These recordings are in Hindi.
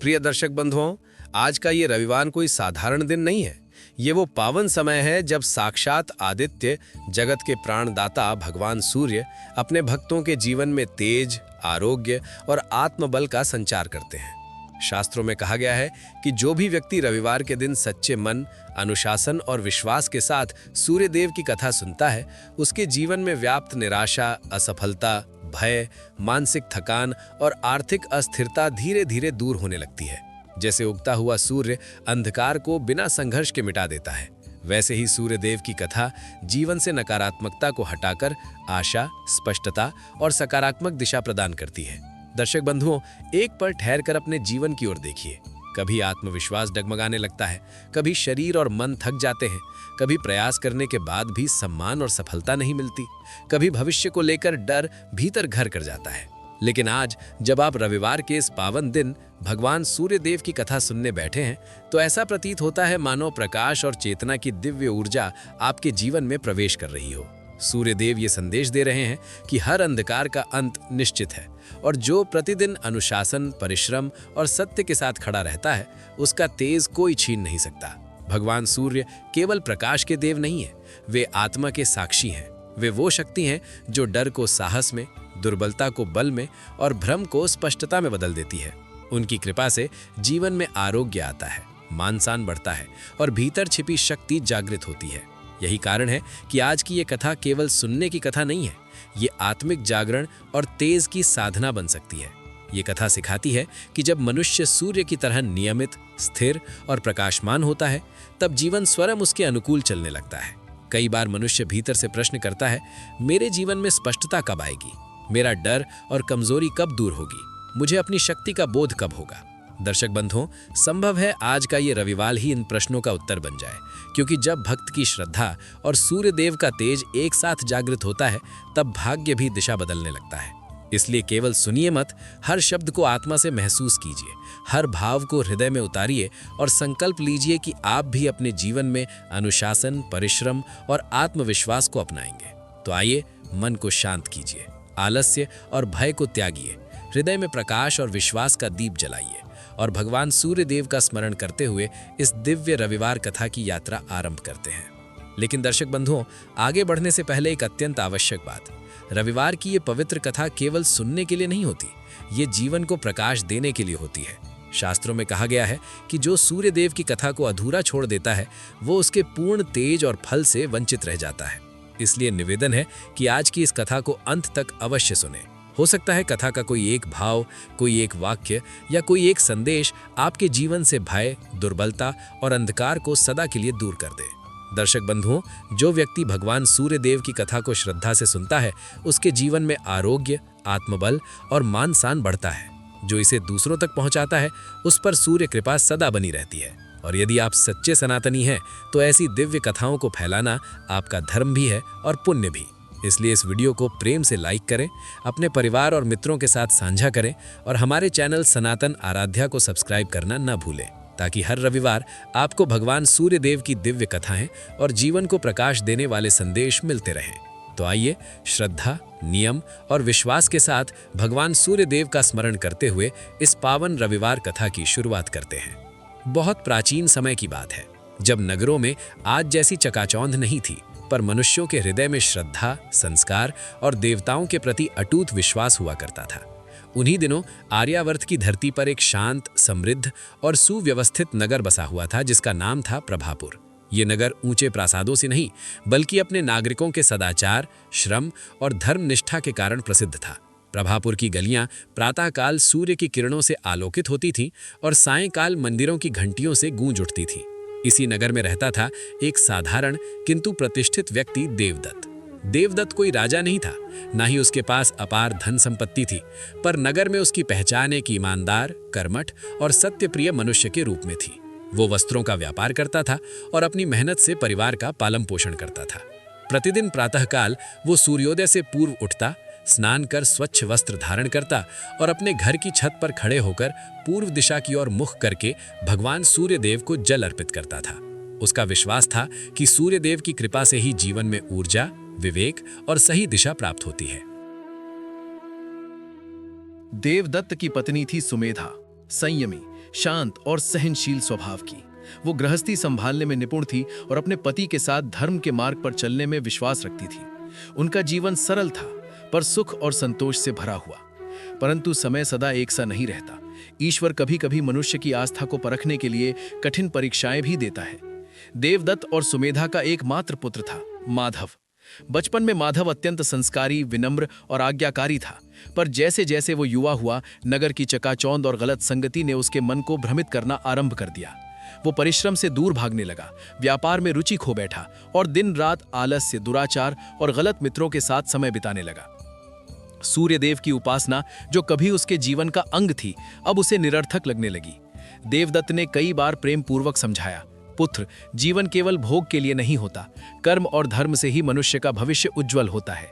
प्रिय दर्शक बंधुओं, आज का ये रविवार कोई साधारण दिन नहीं है। ये वो पावन समय है जब साक्षात आदित्य, जगत के प्राणदाता भगवान सूर्य अपने भक्तों के जीवन में तेज, आरोग्य और आत्मबल का संचार करते हैं। शास्त्रों में कहा गया है कि जो भी व्यक्ति रविवार के दिन सच्चे मन, अनुशासन और विश्वास के साथ सूर्य देव की कथा सुनता है, उसके जीवन में व्याप्त निराशा, असफलता, भय, मानसिक थकान और आर्थिक अस्थिरता धीरे धीरे दूर होने लगती है। जैसे उगता हुआ सूर्य अंधकार को बिना संघर्ष के मिटा देता है, वैसे ही सूर्य देव की कथा जीवन से नकारात्मकता को हटाकर आशा, स्पष्टता और सकारात्मक दिशा प्रदान करती है। दर्शक बंधुओं, एक पल ठहर कर अपने जीवन की ओर देखिए। कभी आत्मविश्वास डगमगाने लगता है, कभी शरीर और मन थक जाते हैं, कभी प्रयास करने के बाद भी सम्मान और सफलता नहीं मिलती, कभी भविष्य को लेकर डर भीतर घर कर जाता है। लेकिन आज जब आप रविवार के इस पावन दिन भगवान सूर्य देव की कथा सुनने बैठे हैं, तो ऐसा प्रतीत होता है मानो प्रकाश और चेतना की दिव्य ऊर्जा आपके जीवन में प्रवेश कर रही हो। सूर्य देव ये संदेश दे रहे हैं कि हर अंधकार का अंत निश्चित है और जो प्रतिदिन अनुशासन, परिश्रम और सत्य के साथ खड़ा रहता है, उसका तेज कोई छीन नहीं सकता। भगवान सूर्य केवल प्रकाश के देव नहीं है, वे आत्मा के साक्षी हैं। वे वो शक्ति हैं जो डर को साहस में, दुर्बलता को बल में और भ्रम को स्पष्टता में बदल देती है। उनकी कृपा से जीवन में आरोग्य आता है, मान-सम्मान बढ़ता है और भीतर छिपी शक्ति जागृत होती है। यही कारण है कि आज की ये कथा केवल सुनने की कथा नहीं है, ये आत्मिक जागरण और तेज की साधना बन सकती है। ये कथा सिखाती है कि जब मनुष्य सूर्य की तरह नियमित, स्थिर और प्रकाशमान होता है, तब जीवन स्वयं उसके अनुकूल चलने लगता है। कई बार मनुष्य भीतर से प्रश्न करता है, मेरे जीवन में स्पष्टता कब आएगी? मेरा डर और कमजोरी कब दूर होगी? मुझे अपनी शक्ति का बोध कब होगा? दर्शक बंधुओं, संभव है आज का ये रविवार ही इन प्रश्नों का उत्तर बन जाए, क्योंकि जब भक्त की श्रद्धा और सूर्य देव का तेज एक साथ जागृत होता है, तब भाग्य भी दिशा बदलने लगता है। इसलिए केवल सुनिए मत, हर शब्द को आत्मा से महसूस कीजिए, हर भाव को हृदय में उतारिए और संकल्प लीजिए कि आप भी अपने जीवन में अनुशासन, परिश्रम और आत्मविश्वास को अपनाएंगे। तो आइए, मन को शांत कीजिए, आलस्य और भय को त्यागिए, हृदय में प्रकाश और विश्वास का दीप जलाइए और भगवान सूर्य देव का स्मरण करते हुए इस दिव्य रविवार कथा की यात्रा आरंभ करते हैं। लेकिन दर्शक बंधुओं, आगे बढ़ने से पहले एक अत्यंत आवश्यक बात, रविवार की ये पवित्र कथा केवल सुनने के लिए नहीं होती, ये जीवन को प्रकाश देने के लिए होती है। शास्त्रों में कहा गया है कि जो सूर्य देव की कथा को अधूरा छोड़ देता है, वो उसके पूर्ण तेज और फल से वंचित रह जाता है। इसलिए निवेदन है कि आज की इस कथा को अंत तक अवश्य सुने। हो सकता है कथा का कोई एक भाव, कोई एक वाक्य या कोई एक संदेश आपके जीवन से भय, दुर्बलता और अंधकार को सदा के लिए दूर कर दे। दर्शक बंधुओं, जो व्यक्ति भगवान सूर्य देव की कथा को श्रद्धा से सुनता है, उसके जीवन में आरोग्य, आत्मबल और मान-सम्मान बढ़ता है। जो इसे दूसरों तक पहुंचाता है, उस पर सूर्य कृपा सदा बनी रहती है। और यदि आप सच्चे सनातनी हैं, तो ऐसी दिव्य कथाओं को फैलाना आपका धर्म भी है और पुण्य भी। इसलिए इस वीडियो को प्रेम से लाइक करें, अपने परिवार और मित्रों के साथ साझा करें और हमारे चैनल सनातन आराध्या को सब्सक्राइब करना न भूलें, ताकि हर रविवार आपको भगवान सूर्य देव की दिव्य कथाएं और जीवन को प्रकाश देने वाले संदेश मिलते रहें। तो आइए, श्रद्धा, नियम और विश्वास के साथ भगवान सूर्य देव का स्मरण करते हुए इस पावन रविवार कथा की शुरुआत करते हैं। बहुत प्राचीन समय की बात है, जब नगरों में आज जैसी चकाचौंध नहीं थी, पर मनुष्यों के हृदय में श्रद्धा, संस्कार और देवताओं के प्रति अटूट विश्वास हुआ करता था। उन्हीं दिनों आर्यावर्त की धरती पर एक शांत, समृद्ध और सुव्यवस्थित नगर बसा हुआ था, जिसका नाम था प्रभापुर। ये नगर ऊंचे प्रासादों से नहीं, बल्कि अपने नागरिकों के सदाचार, श्रम और धर्मनिष्ठा के कारण प्रसिद्ध था। प्रभापुर की गलियां प्रातःकाल सूर्य की किरणों से आलोकित होती थीं और सायंकाल मंदिरों की घंटियों से गूंज उठती थीं। इसी नगर में रहता था एक साधारण किंतु प्रतिष्ठित व्यक्ति, देवदत्त। देवदत्त कोई राजा नहीं था, ना ही उसके पास अपार धन संपत्ति थी, पर नगर में उसकी पहचान एक ईमानदार, कर्मठ और सत्यप्रिय मनुष्य के रूप में थी। वो वस्त्रों का व्यापार करता था और अपनी मेहनत से परिवार का पालन पोषण करता था। प्रतिदिन प्रातःकाल वो सूर्योदय से पूर्व उठता, स्नान कर स्वच्छ वस्त्र धारण करता और अपने घर की छत पर खड़े होकर पूर्व दिशा की ओर मुख करके भगवान सूर्य देव को जल अर्पित करता था। उसका विश्वास था कि सूर्य देव की कृपा से ही जीवन में ऊर्जा, विवेक और सही दिशा प्राप्त होती है। देवदत्त की पत्नी थी सुमेधा। संयमी, शांत और सहनशील स्वभाव की। वो गृहस्थी संभालने में निपुण थी और अपने पति के साथ धर्म के मार्ग पर चलने में विश्वास रखती थी। उनका जीवन सरल था, पर सुख और संतोष से भरा हुआ। परंतु समय सदा एक सा नहीं रहता। ईश्वर कभी कभी मनुष्य की आस्था को परखने के लिए कठिन परीक्षाएं भी देता है। देवदत्त और सुमेधा का एकमात्र पुत्र था, माधव। बचपन में माधव अत्यंत संस्कारी, विनम्र और आज्ञाकारी था, पर जैसे जैसे वो युवा हुआ, नगर की चकाचौंध और गलत संगति ने उसके मन को भ्रमित करना आरंभ कर दिया। वो परिश्रम से दूर भागने लगा, व्यापार में रुचि खो बैठा और दिन रात आलस्य, दुराचार और गलत मित्रों के साथ समय बिताने लगा। सूर्यदेव की उपासना, जो कभी उसके जीवन का अंग थी, अब उसे निरर्थक लगने लगी। देवदत्त ने कई बार प्रेम पूर्वक समझाया, पुत्र, जीवन केवल भोग के लिए नहीं होता, कर्म और धर्म से ही मनुष्य का भविष्य उज्जवल होता है।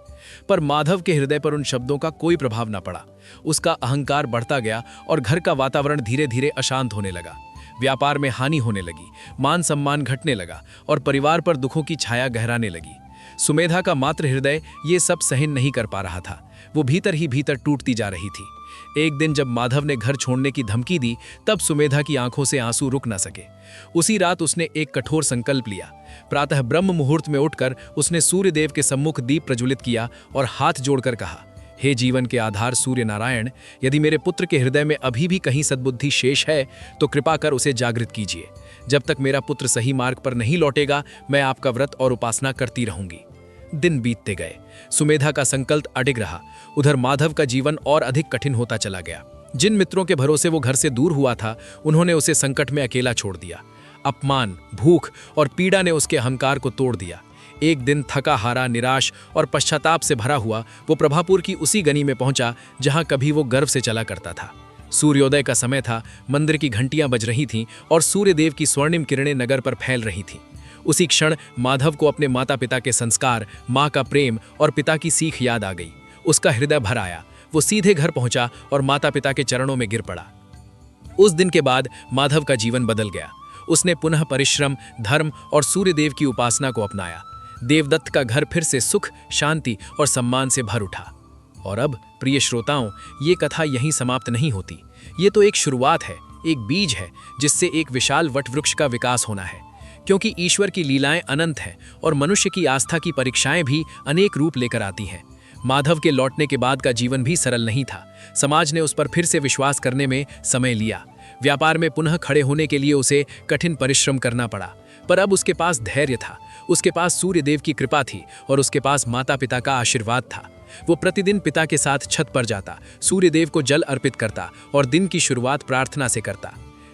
पर माधव के हृदय पर उन शब्दों का कोई प्रभाव न पड़ा। उसका अहंकार बढ़ता गया और घर का वातावरण धीरे धीरे अशांत होने लगा। व्यापार में हानि होने लगी, मान सम्मान घटने लगा और परिवार पर दुखों की छाया गहराने लगी। सुमेधा का मात्र हृदय ये सब सहन नहीं कर पा रहा था। वो भीतर ही भीतर टूटती जा रही थी। एक दिन जब माधव ने घर छोड़ने की धमकी दी, तब सुमेधा की आंखों से आंसू रुक न सके। उसी रात उसने एक कठोर संकल्प लिया। प्रातः ब्रह्म मुहूर्त में उठकर उसने सूर्यदेव के सम्मुख दीप प्रज्वलित किया और हाथ जोड़कर कहा, हे जीवन के आधार सूर्य नारायण, यदि मेरे पुत्र के हृदय में अभी भी कहीं सद्बुद्धि शेष है तो कृपा कर उसे जागृत कीजिए। जब तक मेरा पुत्र सही मार्ग पर नहीं लौटेगा, मैं आपका व्रत और उपासना करती रहूंगी। दिन बीतते गए, सुमेधा का संकल्प अडिग रहा। उधर माधव का जीवन और अधिक कठिन होता चला गया। जिन मित्रों के भरोसे वो घर से दूर हुआ था, उन्होंने उसे संकट में अकेला छोड़ दिया। अपमान, भूख और पीड़ा ने उसके अहंकार को तोड़ दिया। एक दिन थका हारा, निराश और पश्चाताप से भरा हुआ वो प्रभापुर की उसी गनी में पहुंचा जहां कभी वो गर्व से चला करता था। सूर्योदय का समय था, मंदिर की घंटियां बज रही थीं और सूर्यदेव की स्वर्णिम किरणें नगर पर फैल रही थीं। उसी क्षण माधव को अपने माता पिता के संस्कार, माँ का प्रेम और पिता की सीख याद आ गई। उसका हृदय भर आया। वो सीधे घर पहुंचा और माता पिता के चरणों में गिर पड़ा। उस दिन के बाद माधव का जीवन बदल गया। उसने पुनः परिश्रम, धर्म और सूर्यदेव की उपासना को अपनाया। देवदत्त का घर फिर से सुख, शांति और सम्मान से भर उठा। और अब प्रिय श्रोताओं, ये कथा यहीं समाप्त नहीं होती। ये तो एक शुरुआत है, एक बीज है जिससे एक विशाल वटवृक्ष का विकास होना है। क्योंकि ईश्वर की लीलाएं अनंत हैं और मनुष्य की आस्था की परीक्षाएं भी अनेक रूप लेकर आती हैं। माधव के लौटने के बाद का जीवन भी सरल नहीं था। समाज ने उस पर फिर से विश्वास करने में समय लिया। व्यापार में पुनः खड़े होने के लिए उसे कठिन परिश्रम करना पड़ा, पर अब उसके पास धैर्य था, उसके पास सूर्यदेव की कृपा थी और उसके पास माता पिता का आशीर्वाद था। वो प्रतिदिन पिता के साथ छत पर जाता, सूर्यदेव को जल अर्पित करता और दिन की शुरुआत प्रार्थना से करता।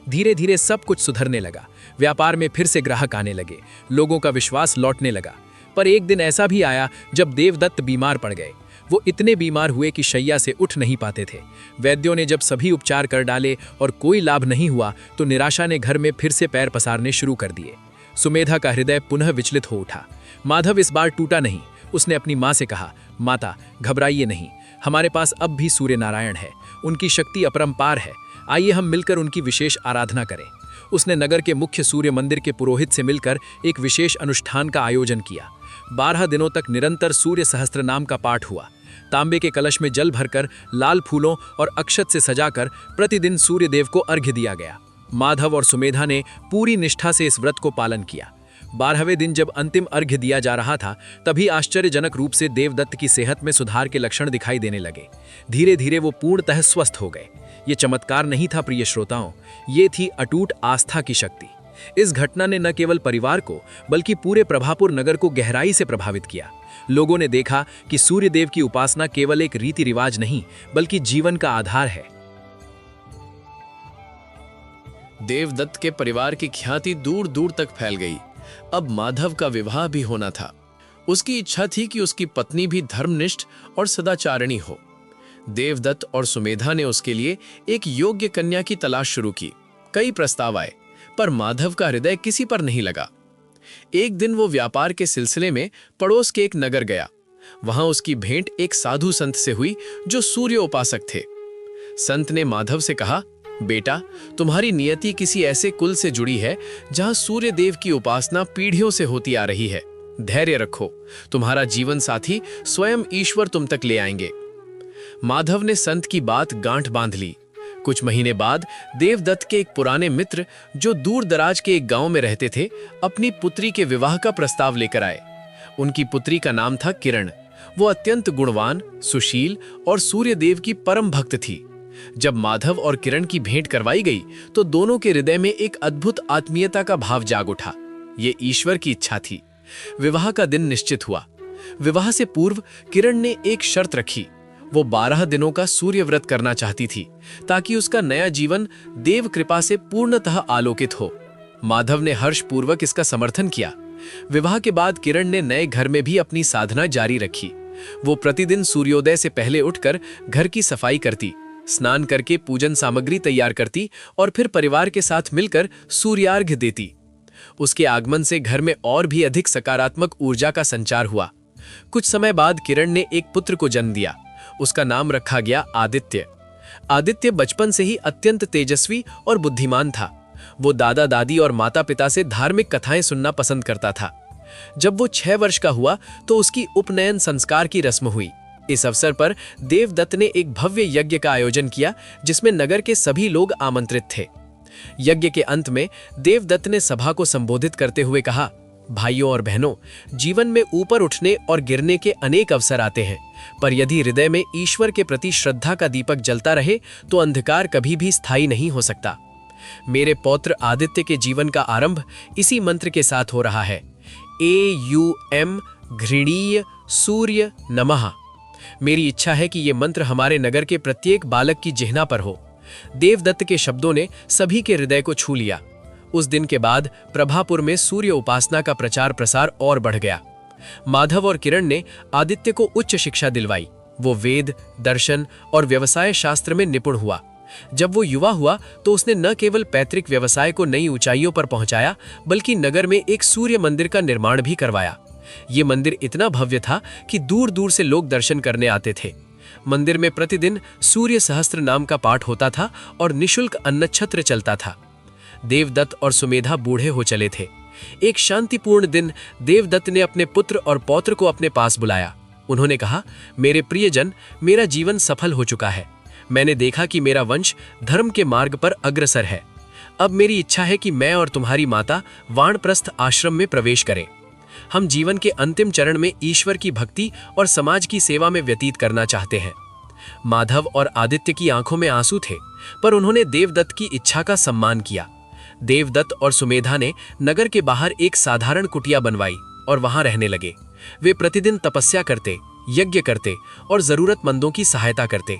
धीरे धीरे सब कुछ सुधरने लगा। व्यापार में फिर से ग्राहक आने लगे, लोगों का विश्वास लौटने लगा। पर एक दिन ऐसा भी आया जब देवदत्त बीमार पड़ गए। वो इतने बीमार हुए कि शैया से उठ नहीं पाते थे। वैद्यों ने जब सभी उपचार कर डाले और कोई लाभ नहीं हुआ, तो निराशा ने घर में फिर से पैर पसारने शुरू कर दिए। सुमेधा का हृदय पुनः विचलित हो उठा। माधव इस बार टूटा नहीं। उसने अपनी माँ से कहा, माता, घबराइए नहीं, हमारे पास अब भी सूर्य नारायण है। उनकी शक्ति अपरंपार है। आइए हम मिलकर उनकी विशेष आराधना करें। उसने नगर के मुख्य सूर्य मंदिर के पुरोहित से मिलकर एक विशेष अनुष्ठान का आयोजन किया। 12 दिनों तक निरंतर सूर्य सहस्त्र नाम का पाठ हुआ। तांबे के कलश में जल भरकर, लाल फूलों और अक्षत से सजाकर प्रतिदिन सूर्यदेव को अर्घ्य दिया गया। माधव और सुमेधा ने पूरी निष्ठा से इस व्रत को पालन किया। 12वें दिन जब अंतिम अर्घ्य दिया जा रहा था, तभी आश्चर्यजनक रूप से देवदत्त की सेहत में सुधार के लक्षण दिखाई देने लगे। धीरे धीरे वो पूर्णतः स्वस्थ हो गए। ये चमत्कार नहीं था प्रिय श्रोताओं, ये थी अटूट आस्था की शक्ति। इस घटना ने न केवल परिवार को बल्कि पूरे प्रभापुर नगर को गहराई से प्रभावित किया। लोगों ने देखा कि सूर्यदेव की उपासना केवल एक रीति रिवाज नहीं, बल्कि जीवन का आधार है। देवदत्त के परिवार की ख्याति दूर दूर तक फैल गई। अब माधव का विवाह भी होना था। उसकी इच्छा थी कि उसकी पत्नी भी धर्मनिष्ठ और सदाचारिणी हो। देवदत्त और सुमेधा ने उसके लिए एक योग्य कन्या की तलाश शुरू की। कई प्रस्ताव आए, पर माधव का हृदय किसी पर नहीं लगा। एक दिन वो व्यापार के सिलसिले में पड़ोस के एक नगर गया। वहां उसकी भेंट एक साधु संत से हुई जो सूर्य उपासक थे। संत ने माधव से कहा, बेटा, तुम्हारी नियति किसी ऐसे कुल से जुड़ी है जहां सूर्य देव की उपासना पीढ़ियों से होती आ रही है। धैर्य रखो, तुम्हारा जीवन साथी स्वयं ईश्वर तुम तक ले आएंगे। माधव ने संत की बात गांठ बांध ली। कुछ महीने बाद देवदत्त के एक पुराने मित्र जो दूर दराज के एक गांव में रहते थे, अपनी पुत्री के विवाह का प्रस्ताव लेकर आए। उनकी पुत्री का नाम था किरण। वो अत्यंत गुणवान, सुशील और सूर्यदेव की परम भक्त थी। जब माधव और किरण की भेंट करवाई गई तो दोनों के हृदय में एक अद्भुत आत्मीयता का भाव जाग उठा। ये ईश्वर की इच्छा थी। विवाह का दिन निश्चित हुआ। विवाह से पूर्व किरण ने एक शर्त रखी। वो 12 दिनों का सूर्य व्रत करना चाहती थी ताकि उसका नया जीवन देव कृपा से पूर्णतः आलोकित हो। माधव ने हर्षपूर्वक इसका समर्थन किया। विवाह के बाद किरण ने नए घर में भी अपनी साधना जारी रखी। वो प्रतिदिन सूर्योदय से पहले उठकर घर की सफाई करती, स्नान करके पूजन सामग्री तैयार करती और फिर परिवार के साथ मिलकर सूर्यार्घ्य देती। उसके आगमन से घर में और भी अधिक सकारात्मक ऊर्जा का संचार हुआ। कुछ समय बाद किरण ने एक पुत्र को जन्म दिया। उसका नाम रखा गया आदित्य। आदित्य बचपन से ही अत्यंत तेजस्वी और बुद्धिमान था। वो दादा दादी और माता पिता से धार्मिक कथाएं सुनना पसंद करता था। जब वो 6 वर्ष का हुआ तो उसकी उपनयन संस्कार की रस्म हुई। इस अवसर पर देवदत्त ने एक भव्य यज्ञ का आयोजन किया जिसमें नगर के सभी लोग आमंत्रित थे। यज्ञ के अंत में देवदत्त ने सभा को संबोधित करते हुए कहा, भाइयों और बहनों, जीवन में ऊपर उठने और गिरने के अनेक अवसर आते हैं, पर यदि हृदय में ईश्वर के प्रति श्रद्धा का दीपक जलता रहे तो अंधकार कभी भी स्थायी नहीं हो सकता। मेरे पौत्र आदित्य के जीवन का आरंभ इसी मंत्र के साथ हो रहा है, AUM घृणीय सूर्य नमः। मेरी इच्छा है कि ये मंत्र हमारे नगर के प्रत्येक बालक की जिह्वा पर हो। देवदत्त के शब्दों ने सभी के हृदय को छू लिया। उस दिन के बाद प्रभापुर में सूर्य उपासना का प्रचार प्रसार और बढ़ गया। माधव और किरण ने आदित्य को उच्च शिक्षा दिलवाई। वो वेद, दर्शन और व्यवसाय शास्त्र में निपुण हुआ। जब वो युवा हुआ तो उसने न केवल पैतृक व्यवसाय को नई ऊंचाइयों पर पहुंचाया, बल्कि नगर में एक सूर्य मंदिर का निर्माण भी करवाया। ये मंदिर इतना भव्य था कि दूर दूर से लोग दर्शन करने आते थे। मंदिर में प्रतिदिन सूर्य सहस्त्र नाम का पाठ होता था और निशुल्क अन्नछत्र चलता था। देवदत्त और सुमेधा बूढ़े हो चले थे। एक शांतिपूर्ण दिन देवदत्त ने अपने पुत्र और पौत्र को अपने पास बुलाया। उन्होंने कहा, मेरे प्रियजन, मेरा जीवन सफल हो चुका है। मैंने देखा कि मेरा वंश धर्म के मार्ग पर अग्रसर है। अब मेरी इच्छा है कि मैं और तुम्हारी माता वानप्रस्थ आश्रम में प्रवेश करें। हम जीवन के अंतिम चरण में ईश्वर की भक्ति और समाज की सेवा में व्यतीत करना चाहते हैं। माधव और आदित्य की आंखों में आंसू थे, पर उन्होंने देवदत्त की इच्छा का सम्मान किया। देवदत्त और सुमेधा ने नगर के बाहर एक साधारण कुटिया बनवाई और वहां रहने लगे। वे प्रतिदिन तपस्या करते, यज्ञ करते और जरूरतमंदों की सहायता करते।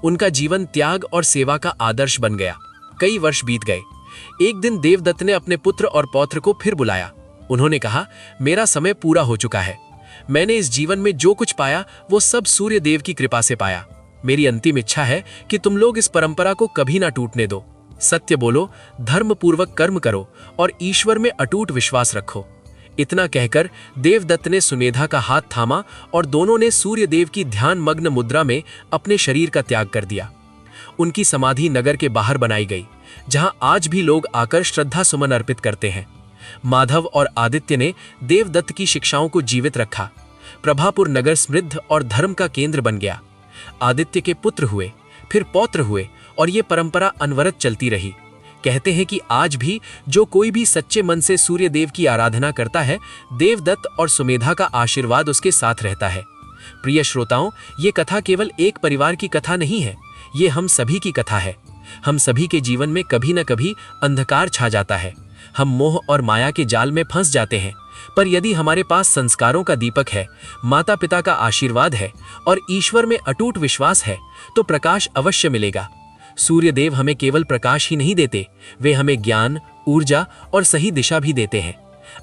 उनका जीवन त्याग और सेवा का आदर्श बन गया। कई वर्ष बीत गए। एक दिन देवदत्त ने अपने पुत्र और पौत्र को फिर बुलाया। उन्होंने कहा, मेरा समय पूरा हो चुका है। मैंने इस जीवन में जो कुछ पाया वो सब सूर्य देव की कृपा से पाया। मेरी अंतिम इच्छा है कि तुम लोग इस परंपरा को कभी ना टूटने दो। सत्य बोलो, धर्म पूर्वक कर्म करो और ईश्वर में अटूट विश्वास रखो। इतना कहकर देवदत्त ने सुमेधा का हाथ थामा और दोनों ने सूर्य देव की ध्यान मग्न मुद्रा में अपने शरीर का त्याग कर दिया। उनकी समाधि नगर के बाहर बनाई गई, जहां आज भी लोग आकर श्रद्धा सुमन अर्पित करते हैं। माधव और आदित्य ने देवदत्त की शिक्षाओं को जीवित रखा। प्रभापुर नगर समृद्ध और धर्म का केंद्र बन गया। आदित्य के पुत्र हुए, फिर पौत्र हुए और ये परंपरा अनवरत चलती रही। कहते हैं कि आज भी जो कोई भी सच्चे मन से सूर्य देव की आराधना करता है, देवदत्त और सुमेधा का आशीर्वाद उसके साथ रहता है। प्रिय श्रोताओं, ये कथा केवल एक परिवार की कथा नहीं है, ये हम सभी की कथा है। हम सभी के जीवन में कभी न कभी अंधकार छा जाता है। हम मोह और माया के जाल में फंस जाते हैं, पर यदि हमारे पास संस्कारों का दीपक है, माता पिता का आशीर्वाद है और ईश्वर में अटूट विश्वास है, तो प्रकाश अवश्य मिलेगा। सूर्य देव हमें केवल प्रकाश ही नहीं देते, वे हमें ज्ञान, ऊर्जा और सही दिशा भी देते हैं।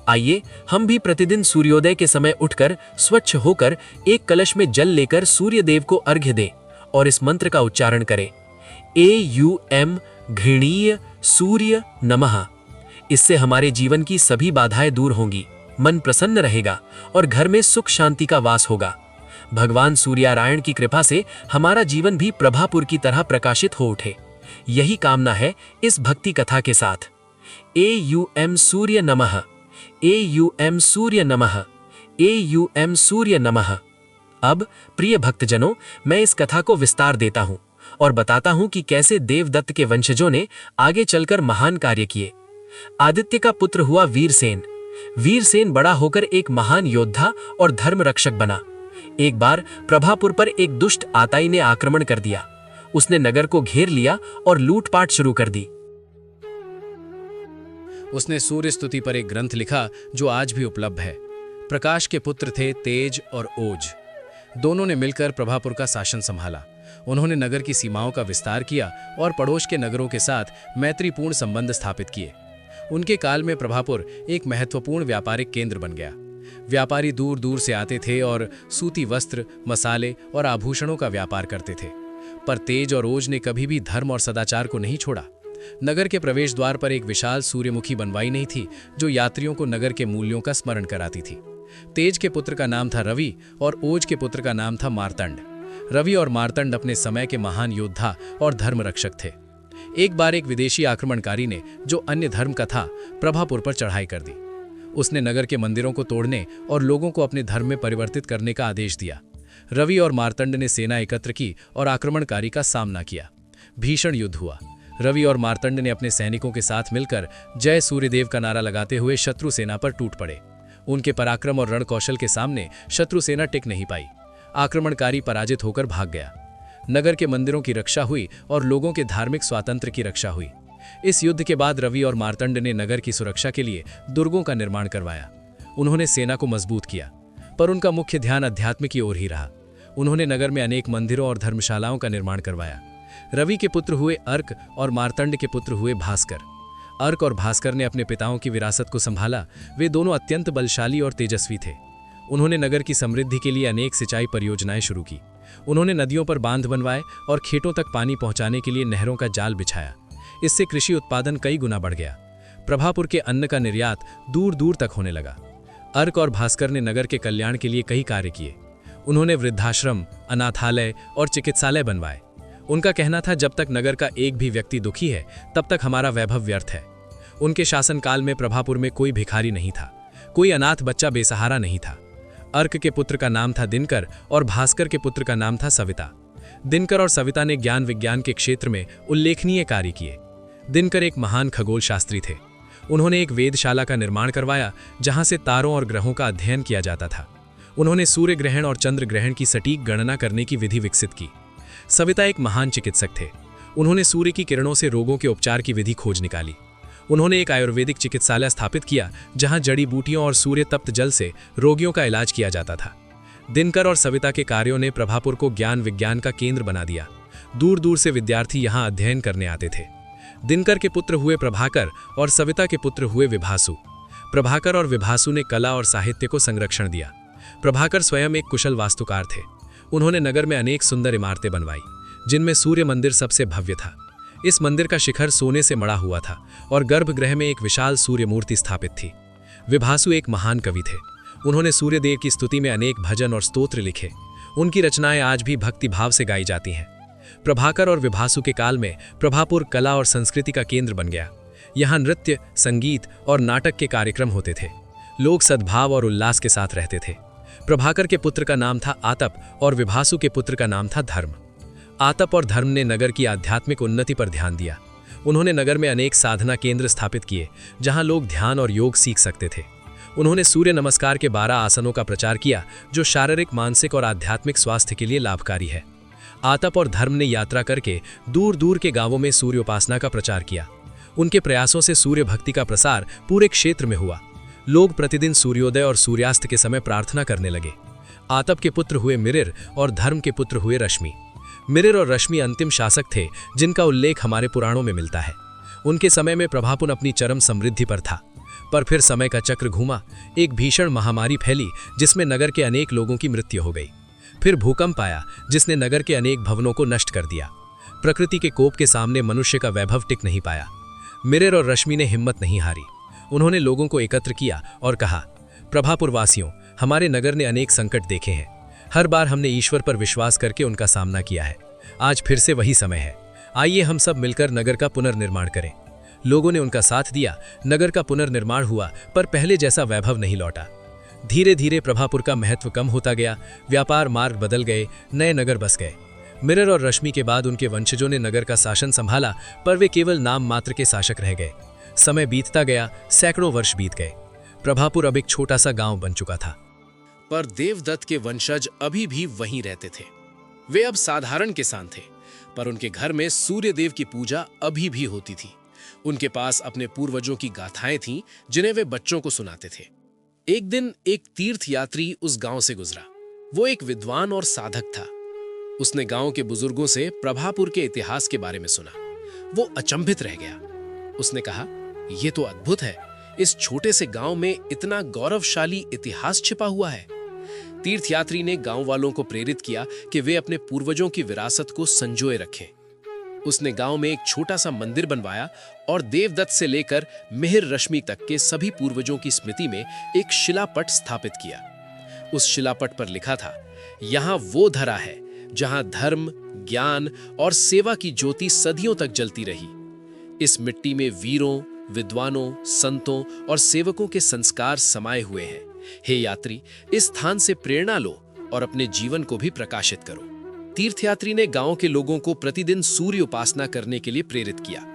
आइए हम भी प्रतिदिन सूर्योदय के समय उठकर स्वच्छ होकर एक कलश में जल लेकर सूर्य देव को अर्घ्य दें और इस मंत्र का उच्चारण करें, AUM घृणीय सूर्य नमः। इससे हमारे जीवन की सभी बाधाएं दूर होंगी, मन प्रसन्न रहेगा और घर में सुख शांति का वास होगा। भगवान सूर्यनारायण की कृपा से हमारा जीवन भी प्रभापुर की तरह प्रकाशित हो उठे, यही कामना है इस भक्ति कथा के साथ। AUM सूर्य नमः, AUM सूर्य नमः, AUM सूर्य नमः। अब प्रिय भक्तजनों, मैं इस कथा को विस्तार देता हूं और बताता हूं कि कैसे देवदत्त के वंशजों ने आगे चलकर महान कार्य किए। आदित्य का पुत्र हुआ वीरसेन। वीरसेन बड़ा होकर एक महान योद्धा और धर्म रक्षक बना। एक बार प्रभापुर पर एक दुष्ट आताई ने आक्रमण कर दिया। उसने नगर को घेर लिया और लूटपाट शुरू कर दी। उसने सूर्य स्तुति पर एक ग्रंथ लिखा जो आज भी उपलब्ध है। प्रकाश के पुत्र थे तेज और ओज। दोनों ने मिलकर प्रभापुर का शासन संभाला। उन्होंने नगर की सीमाओं का विस्तार किया और पड़ोस के नगरों के साथ मैत्रीपूर्ण संबंध स्थापित किए। उनके काल में प्रभापुर एक महत्वपूर्ण व्यापारिक केंद्र बन गया। व्यापारी दूर दूर से आते थे और सूती वस्त्र, मसाले और आभूषणों का व्यापार करते थे। पर तेज और ओज ने कभी भी धर्म और सदाचार को नहीं छोड़ा। नगर के प्रवेश द्वार पर एक विशाल सूर्यमुखी बनवाई नहीं थी जो यात्रियों को नगर के मूल्यों का स्मरण कराती थी। तेज के पुत्र का नाम था रवि और ओज के पुत्र का नाम था मार्तंड। रवि और मार्तंड अपने समय के महान योद्धा और धर्म रक्षक थे। एक बार एक विदेशी आक्रमणकारी ने, जो अन्य धर्म का था, प्रभापुर पर चढ़ाई कर दी। उसने नगर के मंदिरों को तोड़ने और लोगों को अपने धर्म में परिवर्तित करने का आदेश दिया। रवि और मार्तंड ने सेना एकत्र की और आक्रमणकारी का सामना किया। भीषण युद्ध हुआ। रवि और मार्तंड ने अपने सैनिकों के साथ मिलकर जय सूर्यदेव का नारा लगाते हुए शत्रु सेना पर टूट पड़े। उनके पराक्रम और रणकौशल के सामने शत्रु सेना टिक नहीं पाई। आक्रमणकारी पराजित होकर भाग गया। नगर के मंदिरों की रक्षा हुई और लोगों के धार्मिक स्वातंत्र्य की रक्षा हुई। इस युद्ध के बाद रवि और मार्तंड ने नगर की सुरक्षा के लिए दुर्गों का निर्माण करवाया। उन्होंने सेना को मजबूत किया, पर उनका मुख्य ध्यान अध्यात्म की ओर ही रहा। उन्होंने नगर में अनेक मंदिरों और धर्मशालाओं का निर्माण करवाया। रवि के पुत्र हुए अर्क और मार्तंड के पुत्र हुए भास्कर। अर्क और भास्कर ने अपने पिताओं की विरासत को संभाला। वे दोनों अत्यंत बलशाली और तेजस्वी थे। उन्होंने नगर की समृद्धि के लिए अनेक सिंचाई परियोजनाएं शुरू की। उन्होंने नदियों पर बांध बनवाए और खेतों तक पानी पहुंचाने के लिए नहरों का जाल बिछाया। इससे कृषि उत्पादन कई गुना बढ़ गया। प्रभापुर के अन्न का निर्यात दूर दूर तक होने लगा। अर्क और भास्कर ने नगर के कल्याण के लिए कई कार्य किए। उन्होंने वृद्धाश्रम, अनाथालय और चिकित्सालय बनवाए। उनका कहना था, जब तक नगर का एक भी व्यक्ति दुखी है तब तक हमारा वैभव व्यर्थ है। उनके शासनकाल में प्रभापुर में कोई भिखारी नहीं था, कोई अनाथ बच्चा बेसहारा नहीं था। अर्क के पुत्र का नाम था दिनकर और भास्कर के पुत्र का नाम था सविता। दिनकर और सविता ने ज्ञान विज्ञान के क्षेत्र में उल्लेखनीय कार्य किए। दिनकर एक महान खगोल शास्त्री थे। उन्होंने एक वेधशाला का निर्माण करवाया जहां से तारों और ग्रहों का अध्ययन किया जाता था। उन्होंने सूर्य ग्रहण और चंद्र ग्रहण की सटीक गणना करने की विधि विकसित की। सविता एक महान चिकित्सक थे। उन्होंने सूर्य की किरणों से रोगों के उपचार की विधि खोज निकाली। उन्होंने एक आयुर्वेदिक चिकित्सालय स्थापित किया जहां जड़ी बूटियों और सूर्य तप्त जल से रोगियों का इलाज किया जाता था। दिनकर और सविता के कार्यों ने प्रभापुर को ज्ञान विज्ञान का केंद्र बना दिया। दूर दूर से विद्यार्थी यहां अध्ययन करने आते थे। दिनकर के पुत्र हुए प्रभाकर और सविता के पुत्र हुए विभासु। प्रभाकर और विभासु ने कला और साहित्य को संरक्षण दिया। प्रभाकर स्वयं एक कुशल वास्तुकार थे। उन्होंने नगर में अनेक सुंदर इमारतें बनवाई, जिनमें सूर्य मंदिर सबसे भव्य था। इस मंदिर का शिखर सोने से मढ़ा हुआ था और गर्भगृह में एक विशाल सूर्य मूर्ति स्थापित थी। विभासु एक महान कवि थे। उन्होंने सूर्यदेव की स्तुति में अनेक भजन और स्तोत्र लिखे। उनकी रचनाएं आज भी भक्ति भाव से गाई जाती हैं। प्रभाकर और विभासु के काल में प्रभापुर कला और संस्कृति का केंद्र बन गया। यहाँ नृत्य, संगीत और नाटक के कार्यक्रम होते थे। लोग सद्भाव और उल्लास के साथ रहते थे। प्रभाकर के पुत्र का नाम था आतप और विभासु के पुत्र का नाम था धर्म। आतप और धर्म ने नगर की आध्यात्मिक उन्नति पर ध्यान दिया। उन्होंने नगर में अनेक साधना केंद्र स्थापित किए जहां लोग ध्यान और योग सीख सकते थे। उन्होंने सूर्य नमस्कार के 12 आसनों का प्रचार किया जो शारीरिक, मानसिक और आध्यात्मिक स्वास्थ्य के लिए लाभकारी है। आतप और धर्म ने यात्रा करके दूर दूर के गांवों में सूर्य उपासना का प्रचार किया। उनके प्रयासों से सूर्य भक्ति का प्रसार पूरे क्षेत्र में हुआ। लोग प्रतिदिन सूर्योदय और सूर्यास्त के समय प्रार्थना करने लगे। आतप के पुत्र हुए मिरिर और धर्म के पुत्र हुए रश्मि। मिरिर और रश्मि अंतिम शासक थे जिनका उल्लेख हमारे पुराणों में मिलता है। उनके समय में प्रभापुर अपनी चरम समृद्धि पर था, पर फिर समय का चक्र घूमा। एक भीषण महामारी फैली जिसमें नगर के अनेक लोगों की मृत्यु हो गई। फिर भूकंप आया जिसने नगर के अनेक भवनों को नष्ट कर दिया। प्रकृति के कोप के सामने मनुष्य का वैभव टिक नहीं पाया। मिरिर और रश्मि ने हिम्मत नहीं हारी। उन्होंने लोगों को एकत्र किया और कहा, प्रभापुर वासियों, हमारे नगर ने अनेक संकट देखे हैं। हर बार हमने ईश्वर पर विश्वास करके उनका सामना किया है। आज फिर से वही समय है। आइए हम सब मिलकर नगर का पुनर्निर्माण करें। लोगों ने उनका साथ दिया। नगर का पुनर्निर्माण हुआ, पर पहले जैसा वैभव नहीं लौटा। धीरे धीरे प्रभापुर का महत्व कम होता गया। व्यापार मार्ग बदल गए, नए नगर बस गए। मिरर और रश्मि के बाद उनके वंशजों ने नगर का शासन संभाला, पर वे केवल नाम मात्र के शासक रह गए। समय बीतता गया, सैकड़ों वर्ष बीत गए। प्रभापुर अब एक छोटा सा गांव बन चुका था। पर देवदत्त के वंशज अभी भी वहीं रहते थे। वे अब साधारण किसान थे, पर उनके घर में सूर्य देव की पूजा अभी भी होती थी। उनके पास अपने पूर्वजों की गाथाएं थीं, जिन्हें वे बच्चों को सुनाते थे। एक दिन एक तीर्थ यात्री उस गांव से गुजरा। वो एक विद्वान और साधक था। उसने गांव के बुजुर्गों से प्रभापुर के इतिहास के बारे में सुना। वो अचंभित रह गया। उसने कहा, यह तो अद्भुत है, इस छोटे से गांव में इतना गौरवशाली इतिहास छिपा हुआ है। तीर्थयात्री ने गांव वालों को प्रेरित किया कि वे अपने पूर्वजों की विरासत को संजोए रखें। उसने गांव में एक छोटा सा मंदिर बनवाया और देवदत्त से लेकर मिहिर रश्मि तक के सभी पूर्वजों की स्मृति में एक शिलापट स्थापित किया। उस शिलापट पर लिखा था, यहां वो धरा है जहां धर्म, ज्ञान और सेवा की ज्योति सदियों तक जलती रही। इस मिट्टी में वीरों, विद्वानों, संतों और सेवकों के संस्कार समाये हुए हैं। हे यात्री, इस स्थान से प्रेरणा लो और अपने जीवन को भी प्रकाशित करो। तीर्थयात्री ने गांव के लोगों को प्रतिदिन सूर्य उपासना करने के लिए प्रेरित किया।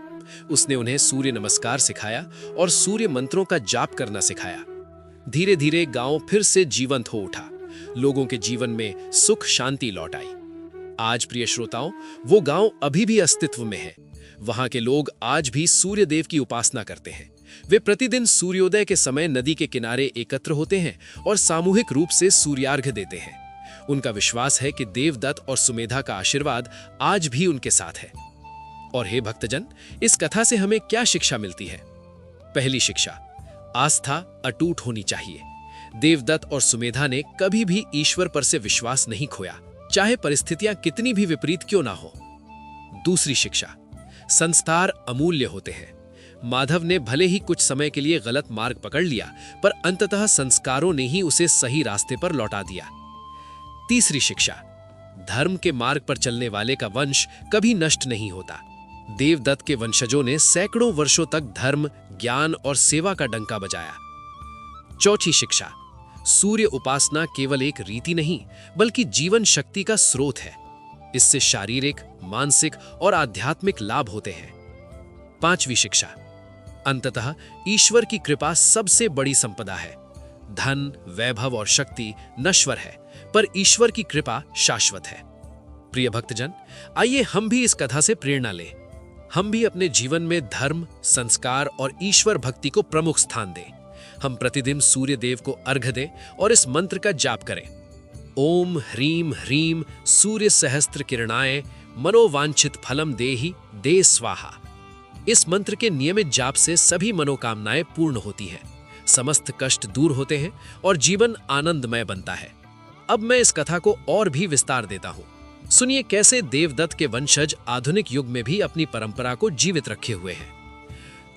उसने उन्हें सूर्य नमस्कार सिखाया और सूर्य मंत्रों का जाप करना सिखाया। धीरे धीरे गांव फिर से जीवंत हो उठा। लोगों के जीवन में सुख शांति लौट आई। आज प्रिय श्रोताओं, वो गांव अभी भी अस्तित्व में है। वहां के लोग आज भी सूर्य देव की उपासना करते हैं। वे प्रतिदिन सूर्योदय के समय नदी के किनारे एकत्र होते हैं और सामूहिक रूप से सूर्यार्घ्य देते हैं। उनका विश्वास है कि देवदत्त और सुमेधा का आशीर्वाद आज भी उनके साथ है। और हे भक्तजन, इस कथा से हमें क्या शिक्षा मिलती है? पहली शिक्षा, आस्था अटूट होनी चाहिए। देवदत्त और सुमेधा ने कभी भी ईश्वर पर से विश्वास नहीं खोया, चाहे परिस्थितियां कितनी भी विपरीत क्यों ना हो। दूसरी शिक्षा, संस्कार अमूल्य होते हैं। माधव ने भले ही कुछ समय के लिए गलत मार्ग पकड़ लिया, पर अंततः संस्कारों ने ही उसे सही रास्ते पर लौटा दिया। तीसरी शिक्षा, धर्म के मार्ग पर चलने वाले का वंश कभी नष्ट नहीं होता। देवदत्त के वंशजों ने सैकड़ों वर्षों तक धर्म, ज्ञान और सेवा का डंका बजाया। चौथी शिक्षा, सूर्य उपासना केवल एक रीति नहीं, बल्कि जीवन शक्ति का स्रोत है। इससे शारीरिक, मानसिक और आध्यात्मिक लाभ होते हैं। पांचवी शिक्षा, अंततः ईश्वर की कृपा सबसे बड़ी संपदा है। धन, वैभव और शक्ति नश्वर है, पर ईश्वर की कृपा शाश्वत है। प्रिय भक्तजन, आइए हम भी इस कथा से प्रेरणा लें। हम भी अपने जीवन में धर्म, संस्कार और ईश्वर भक्ति को प्रमुख स्थान दें। हम प्रतिदिन सूर्य देव को अर्घ्य दें और इस मंत्र का जाप करें, ओम ह्रीम ह्रीम सूर्य सहस्त्र किरणाय मनोवांछित फलम देहि दे स्वाहा। इस मंत्र के नियमित जाप से सभी मनोकामनाएं पूर्ण होती हैं, समस्त कष्ट दूर होते हैं और जीवन आनंदमय बनता है। अब मैं इस कथा को और भी विस्तार देता हूं। सुनिए कैसे देवदत्त के वंशज आधुनिक युग में भी अपनी परंपरा को जीवित रखे हुए हैं।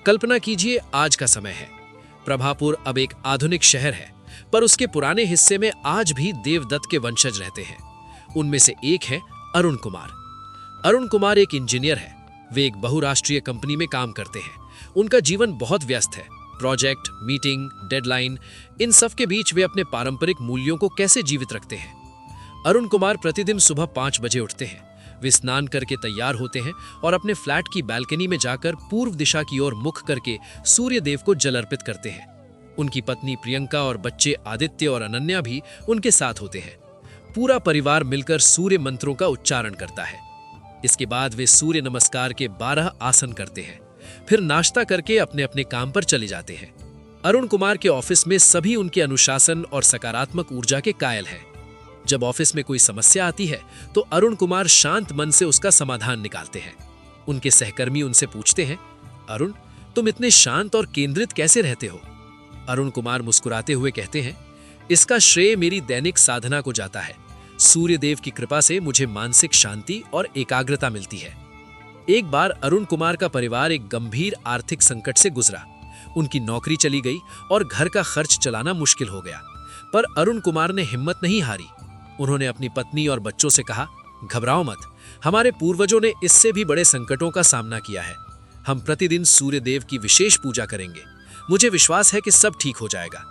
कल्पना कीजिए, आज का समय है। प्रभापुर अब एक आधुनिक शहर है, पर उसके पुराने हिस्से में आज भी देवदत्त के वंशज रहते हैं। उनमें से एक है अरुण कुमार। अरुण कुमार एक इंजीनियर है। वे एक बहुराष्ट्रीय कंपनी में काम करते हैं। उनका जीवन बहुत व्यस्त है। प्रोजेक्ट, मीटिंग, डेडलाइन, इन सब के बीच वे अपने पारंपरिक मूल्यों को कैसे जीवित रखते हैं? अरुण कुमार प्रतिदिन सुबह 5 बजे उठते हैं। वे स्नान करके तैयार होते हैं और अपने फ्लैट की बालकनी में जाकर पूर्व दिशा की ओर मुख करके सूर्य देव को जल अर्पित करते हैं। उनकी पत्नी प्रियंका और बच्चे आदित्य और अनन्या भी उनके साथ होते हैं। पूरा परिवार मिलकर सूर्य मंत्रों का उच्चारण करता है। इसके बाद वे सूर्य नमस्कार के 12 आसन करते हैं। फिर नाश्ता करके अपने अपने काम पर चले जाते हैं। अरुण कुमार के ऑफिस में सभी उनके अनुशासन और सकारात्मक ऊर्जा के कायल हैं। जब ऑफिस में कोई समस्या आती है तो अरुण कुमार शांत मन से उसका समाधान निकालते हैं। उनके सहकर्मी उनसे पूछते हैं, अरुण, तुम इतने शांत और केंद्रित कैसे रहते हो? अरुण कुमार मुस्कुराते हुए कहते हैं, इसका श्रेय मेरी दैनिक साधना को जाता है। सूर्य देव की कृपा से मुझे मानसिक शांति और एकाग्रता मिलती है। एक बार अरुण कुमार का परिवार एक गंभीर आर्थिक संकट से गुजरा। उनकी नौकरी चली गई और घर का खर्च चलाना मुश्किल हो गया। पर अरुण कुमार ने हिम्मत नहीं हारी। उन्होंने अपनी पत्नी और बच्चों से कहा, घबराओ मत, हमारे पूर्वजों ने इससे भी बड़े संकटों का सामना किया है। हम प्रतिदिन सूर्य देव की विशेष पूजा करेंगे। मुझे विश्वास है कि सब ठीक हो जाएगा।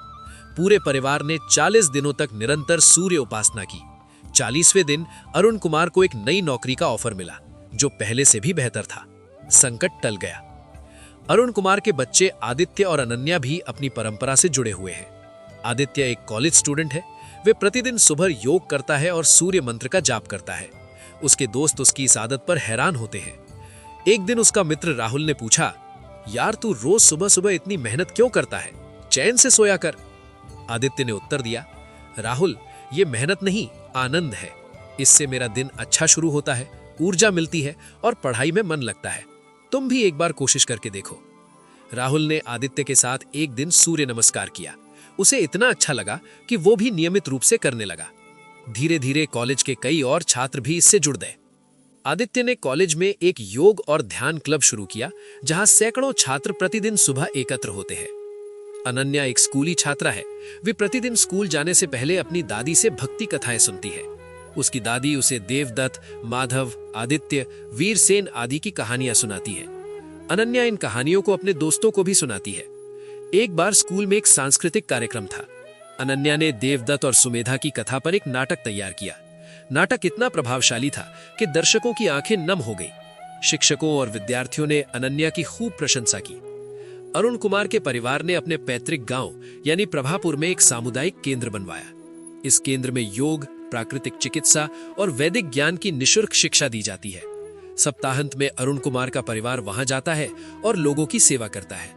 पूरे परिवार ने 40 दिनों तक निरंतर सूर्य उपासना की। 40वें दिन अरुण कुमार को एक नई नौकरी का ऑफर मिला, जो पहले से भी बेहतर था। संकट टल गया। अरुण कुमार के बच्चे आदित्य और अनन्या भी अपनी परंपरा से जुड़े हुए हैं। आदित्य एक कॉलेज स्टूडेंट है। वे प्रतिदिन सुबह योग करता है और सूर्य मंत्र का जाप करता है। उसके दोस्त उसकी इस आदत पर हैरान होते हैं। एक दिन उसका मित्र राहुल ने पूछा, यार तू रोज सुबह सुबह इतनी मेहनत क्यों करता है? चैन से सोया कर। आदित्य ने उत्तर दिया, राहुल, ये मेहनत नहीं, आनंद है। इससे मेरा दिन अच्छा शुरू होता है, ऊर्जा मिलती है और पढ़ाई में मन लगता है। तुम भी एक बार कोशिश करके देखो। राहुल ने आदित्य के साथ एक दिन सूर्य नमस्कार किया। उसे इतना अच्छा लगा कि वो भी नियमित रूप से करने लगा। धीरे धीरे कॉलेज के कई और छात्र भी इससे जुड़ गए। आदित्य ने कॉलेज में एक योग और ध्यान क्लब शुरू किया, जहां सैकड़ों छात्र प्रतिदिन सुबह एकत्र होते हैं। अनन्या एक स्कूली छात्रा है। वे प्रतिदिन स्कूल जाने से पहले अपनी दादी से भक्ति कथाएं सुनती है। उसकी दादी उसे देवदत्त, माधव, आदित्य, वीरसेन आदि की कहानियां सुनाती है। अनन्या इन कहानियों को अपने दोस्तों को भी सुनाती है। एक बार स्कूल में एक सांस्कृतिक कार्यक्रम था। अनन्या ने देवदत्त और सुमेधा की कथा पर एक नाटक तैयार किया। नाटक इतना प्रभावशाली था कि दर्शकों की आंखें नम हो गई। शिक्षकों और विद्यार्थियों ने अनन्या की खूब प्रशंसा की। अरुण कुमार के परिवार ने अपने पैतृक गांव यानी प्रभापुर में एक सामुदायिक केंद्र बनवाया। इस केंद्र में योग, प्राकृतिक चिकित्सा और वैदिक ज्ञान की निःशुल्क शिक्षा दी जाती है। सप्ताहांत में अरुण कुमार का परिवार वहां जाता है और लोगों की सेवा करता है।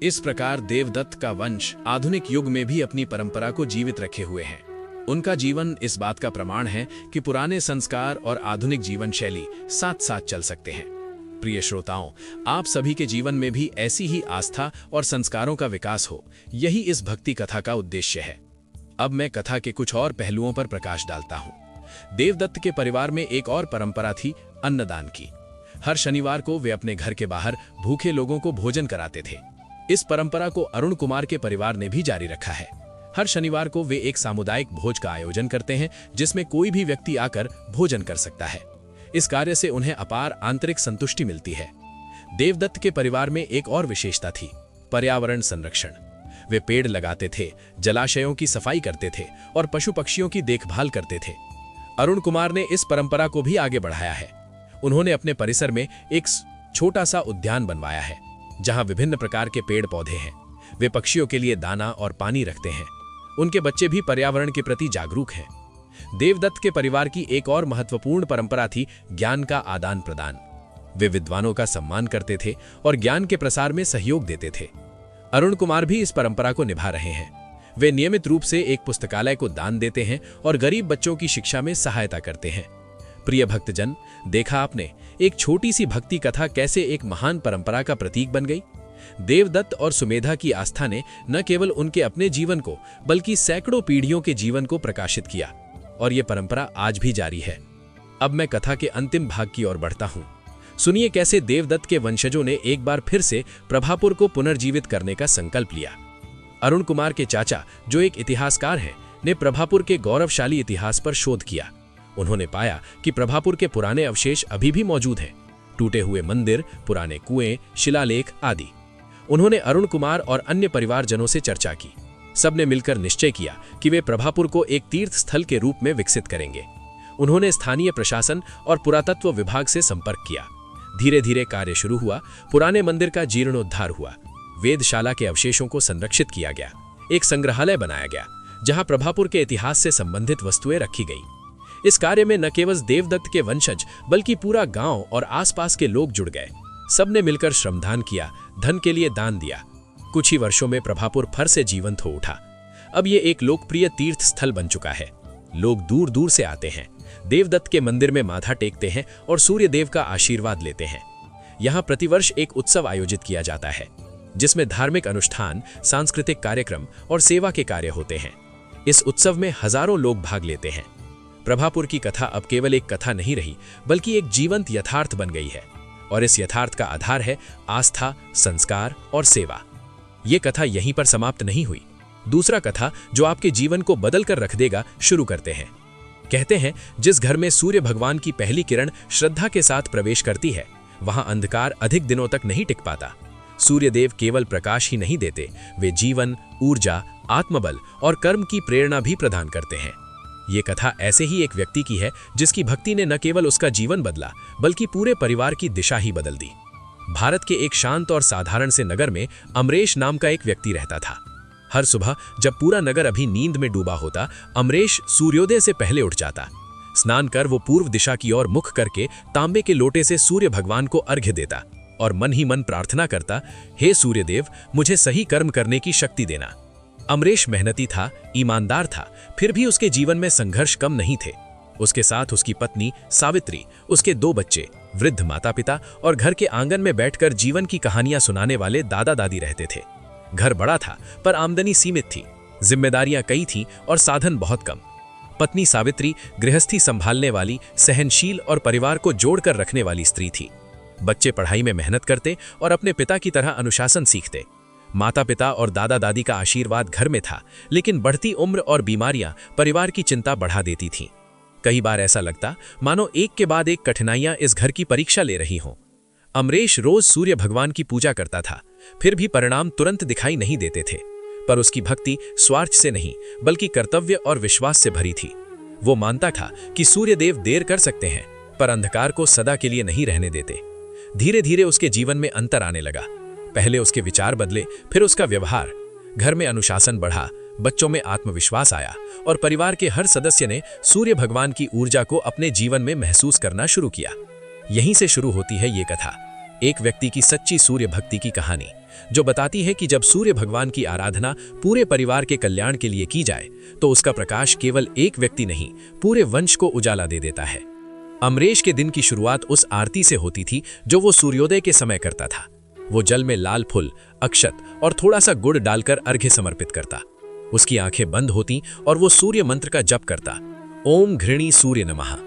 इस प्रकार देवदत्त का वंश आधुनिक युग में भी अपनी परंपरा को जीवित रखे हुए हैं। उनका जीवन इस बात का प्रमाण है कि पुराने संस्कार और आधुनिक जीवन शैली साथ साथ चल सकते हैं। प्रिय श्रोताओं, आप सभी के जीवन में भी ऐसी ही आस्था और संस्कारों का विकास हो, यही इस भक्ति कथा का उद्देश्य है। अब मैं कथा के कुछ और पहलुओं पर प्रकाश डालता हूँ। देवदत्त के परिवार में एक और परंपरा थी अन्नदान की। हर शनिवार को वे अपने घर के बाहर भूखे लोगों को भोजन कराते थे। इस परंपरा को अरुण कुमार के परिवार ने भी जारी रखा है। हर शनिवार को वे एक सामुदायिक भोज का आयोजन करते हैं, जिसमें कोई भी व्यक्ति आकर भोजन कर सकता है। इस कार्य से उन्हें अपार आंतरिक संतुष्टि मिलती है। देवदत्त के परिवार में एक और विशेषता थी, पर्यावरण संरक्षण। वे पेड़ लगाते थे, जलाशयों की सफाई करते थे और पशु पक्षियों की देखभाल करते थे। अरुण कुमार ने इस परंपरा को भी आगे बढ़ाया है। उन्होंने अपने परिसर में एक छोटा सा उद्यान बनवाया है, जहां विभिन्न प्रकार के पेड़ पौधे हैं। वे पक्षियों के लिए दाना और पानी रखते हैं। उनके बच्चे भी पर्यावरण के प्रति जागरूक हैं। देवदत्त के परिवार की एक और महत्वपूर्ण परंपरा थी ज्ञान का आदान प्रदान। वे विद्वानों का सम्मान करते थे और ज्ञान के प्रसार में सहयोग देते थे। अरुण कुमार भी इस परंपरा को निभा रहे हैं। वे नियमित रूप से एक पुस्तकालय को दान देते हैं और गरीब बच्चों की शिक्षा में सहायता करते हैं। प्रिय भक्तजन, देखा आपने एक छोटी सी भक्ति कथा कैसे एक महान परंपरा का प्रतीक बन गई। देवदत्त और सुमेधा की आस्था ने न केवल उनके अपने जीवन को बल्कि सैकड़ों पीढ़ियों के जीवन को प्रकाशित किया और ये परंपरा आज भी जारी है। अब मैं कथा के अंतिम भाग की ओर बढ़ता हूँ। सुनिए कैसे देवदत्त के वंशजों ने एक बार फिर से प्रभापुर को पुनर्जीवित करने का संकल्प लिया। अरुण कुमार के चाचा, जो एक इतिहासकार हैं, ने प्रभापुर के गौरवशाली इतिहास पर शोध किया। उन्होंने पाया कि प्रभापुर के पुराने अवशेष अभी भी मौजूद हैं, टूटे हुए मंदिर, पुराने कुएं, शिलालेख आदि। उन्होंने अरुण कुमार और अन्य परिवारजनों से चर्चा की। सबने मिलकर निश्चय किया कि वे प्रभापुर को एक तीर्थ स्थल के रूप में विकसित करेंगे। उन्होंने स्थानीय प्रशासन और पुरातत्व विभाग से संपर्क किया। धीरे धीरे कार्य शुरू हुआ। पुराने मंदिर का जीर्णोद्धार हुआ। वेदशाला के अवशेषों को संरक्षित किया गया। एक संग्रहालय बनाया गया, जहां प्रभापुर के इतिहास से संबंधित वस्तुएं रखी गई। इस कार्य में न केवल देवदत्त के वंशज बल्कि पूरा गांव और आसपास के लोग जुड़ गए। सबने मिलकर श्रमदान किया, धन के लिए दान दिया। कुछ ही वर्षों में प्रभापुर फिर से जीवंत हो उठा। अब ये एक लोकप्रिय तीर्थ स्थल बन चुका है। लोग दूर दूर से आते हैं, देवदत्त के मंदिर में माथा टेकते हैं और सूर्य देव का आशीर्वाद लेते हैं। यहाँ प्रतिवर्ष एक उत्सव आयोजित किया जाता है, जिसमें धार्मिक अनुष्ठान, सांस्कृतिक कार्यक्रम और सेवा के कार्य होते हैं। इस उत्सव में हजारों लोग भाग लेते हैं। प्रभापुर की कथा अब केवल एक कथा नहीं रही, बल्कि एक जीवंत यथार्थ बन गई है। और इस यथार्थ का आधार है आस्था, संस्कार और सेवा। ये कथा यहीं पर समाप्त नहीं हुई। दूसरा कथा जो आपके जीवन को बदल कर रख देगा, शुरू करते हैं। कहते हैं, जिस घर में सूर्य भगवान की पहली किरण श्रद्धा के साथ प्रवेश करती है, वहां अंधकार अधिक दिनों तक नहीं टिक पाता। सूर्यदेव केवल प्रकाश ही नहीं देते, वे जीवन, ऊर्जा, आत्मबल और कर्म की प्रेरणा भी प्रदान करते हैं। ये कथा ऐसे ही एक व्यक्ति की है जिसकी भक्ति ने न केवल उसका जीवन बदला बल्कि पूरे परिवार की दिशा ही बदल दी। भारत के एक शांत और साधारण से नगर में अमरेश नाम का एक व्यक्ति रहता था। हर सुबह जब पूरा नगर अभी नींद में डूबा होता, अमरेश सूर्योदय से पहले उठ जाता। स्नान कर वो पूर्व दिशा की ओर मुख करके तांबे के लोटे से सूर्य भगवान को अर्घ्य देता और मन ही मन प्रार्थना करता, हे सूर्यदेव, मुझे सही कर्म करने की शक्ति देना। अमरेश मेहनती था, ईमानदार था, फिर भी उसके जीवन में संघर्ष कम नहीं थे। उसके साथ उसकी पत्नी सावित्री, उसके 2 बच्चे, वृद्ध माता पिता और घर के आंगन में बैठकर जीवन की कहानियां सुनाने वाले दादा दादी रहते थे। घर बड़ा था पर आमदनी सीमित थी, जिम्मेदारियां कई थीं और साधन बहुत कम। पत्नी सावित्री गृहस्थी संभालने वाली, सहनशील और परिवार को जोड़कर रखने वाली स्त्री थी। बच्चे पढ़ाई में मेहनत करते और अपने पिता की तरह अनुशासन सीखते। माता पिता और दादा दादी का आशीर्वाद घर में था, लेकिन बढ़ती उम्र और बीमारियां परिवार की चिंता बढ़ा देती थीं। कई बार ऐसा लगता मानो एक के बाद एक कठिनाइयां इस घर की परीक्षा ले रही हों। अमरेश रोज सूर्य भगवान की पूजा करता था, फिर भी परिणाम तुरंत दिखाई नहीं देते थे। पर उसकी भक्ति स्वार्थ से नहीं बल्कि कर्तव्य और विश्वास से भरी थी। वो मानता था कि सूर्यदेव देर कर सकते हैं पर अंधकार को सदा के लिए नहीं रहने देते। धीरे धीरे उसके जीवन में अंतर आने लगा। पहले उसके विचार बदले, फिर उसका व्यवहार। घर में अनुशासन बढ़ा, बच्चों में आत्मविश्वास आया और परिवार के हर सदस्य ने सूर्य भगवान की ऊर्जा को अपने जीवन में महसूस करना शुरू किया। यहीं से शुरू होती है ये कथा, एक व्यक्ति की सच्ची सूर्य भक्ति की कहानी, जो बताती है कि जब सूर्य भगवान की आराधना पूरे परिवार के कल्याण के लिए की जाए तो उसका प्रकाश केवल एक व्यक्ति नहीं, पूरे वंश को उजाला दे देता है। अमरेश के दिन की शुरुआत उस आरती से होती थी जो वो सूर्योदय के समय करता था। वो जल में लाल फूल, अक्षत और थोड़ा सा गुड़ डालकर अर्घ्य समर्पित करता। उसकी आंखें बंद होती और वो सूर्य मंत्र का जप करता, ओम घृणी सूर्य नमः।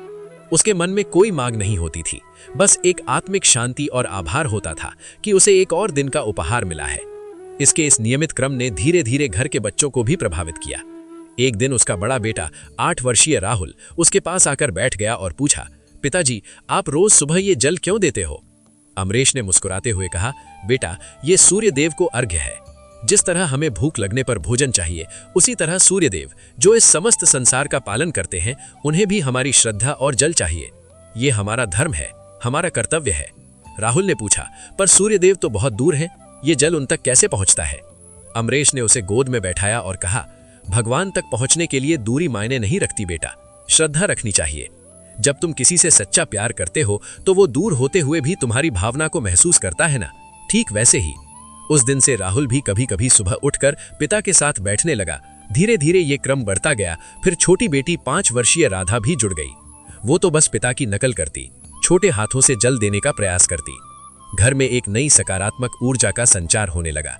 उसके मन में कोई मांग नहीं होती थी, बस एक आत्मिक शांति और आभार होता था कि उसे एक और दिन का उपहार मिला है। इसके इस नियमित क्रम ने धीरे धीरे घर के बच्चों को भी प्रभावित किया। एक दिन उसका बड़ा बेटा 8 वर्षीय राहुल उसके पास आकर बैठ गया और पूछा, पिताजी, आप रोज सुबह ये जल क्यों देते हो? अमरेश ने मुस्कुराते हुए कहा, बेटा, ये सूर्यदेव को अर्घ्य है। जिस तरह हमें भूख लगने पर भोजन चाहिए, उसी तरह सूर्यदेव, जो इस समस्त संसार का पालन करते हैं, उन्हें भी हमारी श्रद्धा और जल चाहिए। ये हमारा धर्म है, हमारा कर्तव्य है। राहुल ने पूछा, पर सूर्यदेव तो बहुत दूर हैं, ये जल उन तक कैसे पहुंचता है? अमरेश ने उसे गोद में बैठाया और कहा, भगवान तक पहुंचने के लिए दूरी मायने नहीं रखती बेटा, श्रद्धा रखनी चाहिए। जब तुम किसी से सच्चा प्यार करते हो तो वो दूर होते हुए भी तुम्हारी भावना को महसूस करता है ना। ठीक वैसे ही उस दिन से राहुल भी कभी कभी सुबह उठकर पिता के साथ बैठने लगा। धीरे धीरे ये क्रम बढ़ता गया। फिर छोटी बेटी 5 वर्षीय राधा भी जुड़ गई। वो तो बस पिता की नकल करती, छोटे हाथों से जल देने का प्रयास करती। घर में एक नई सकारात्मक ऊर्जा का संचार होने लगा।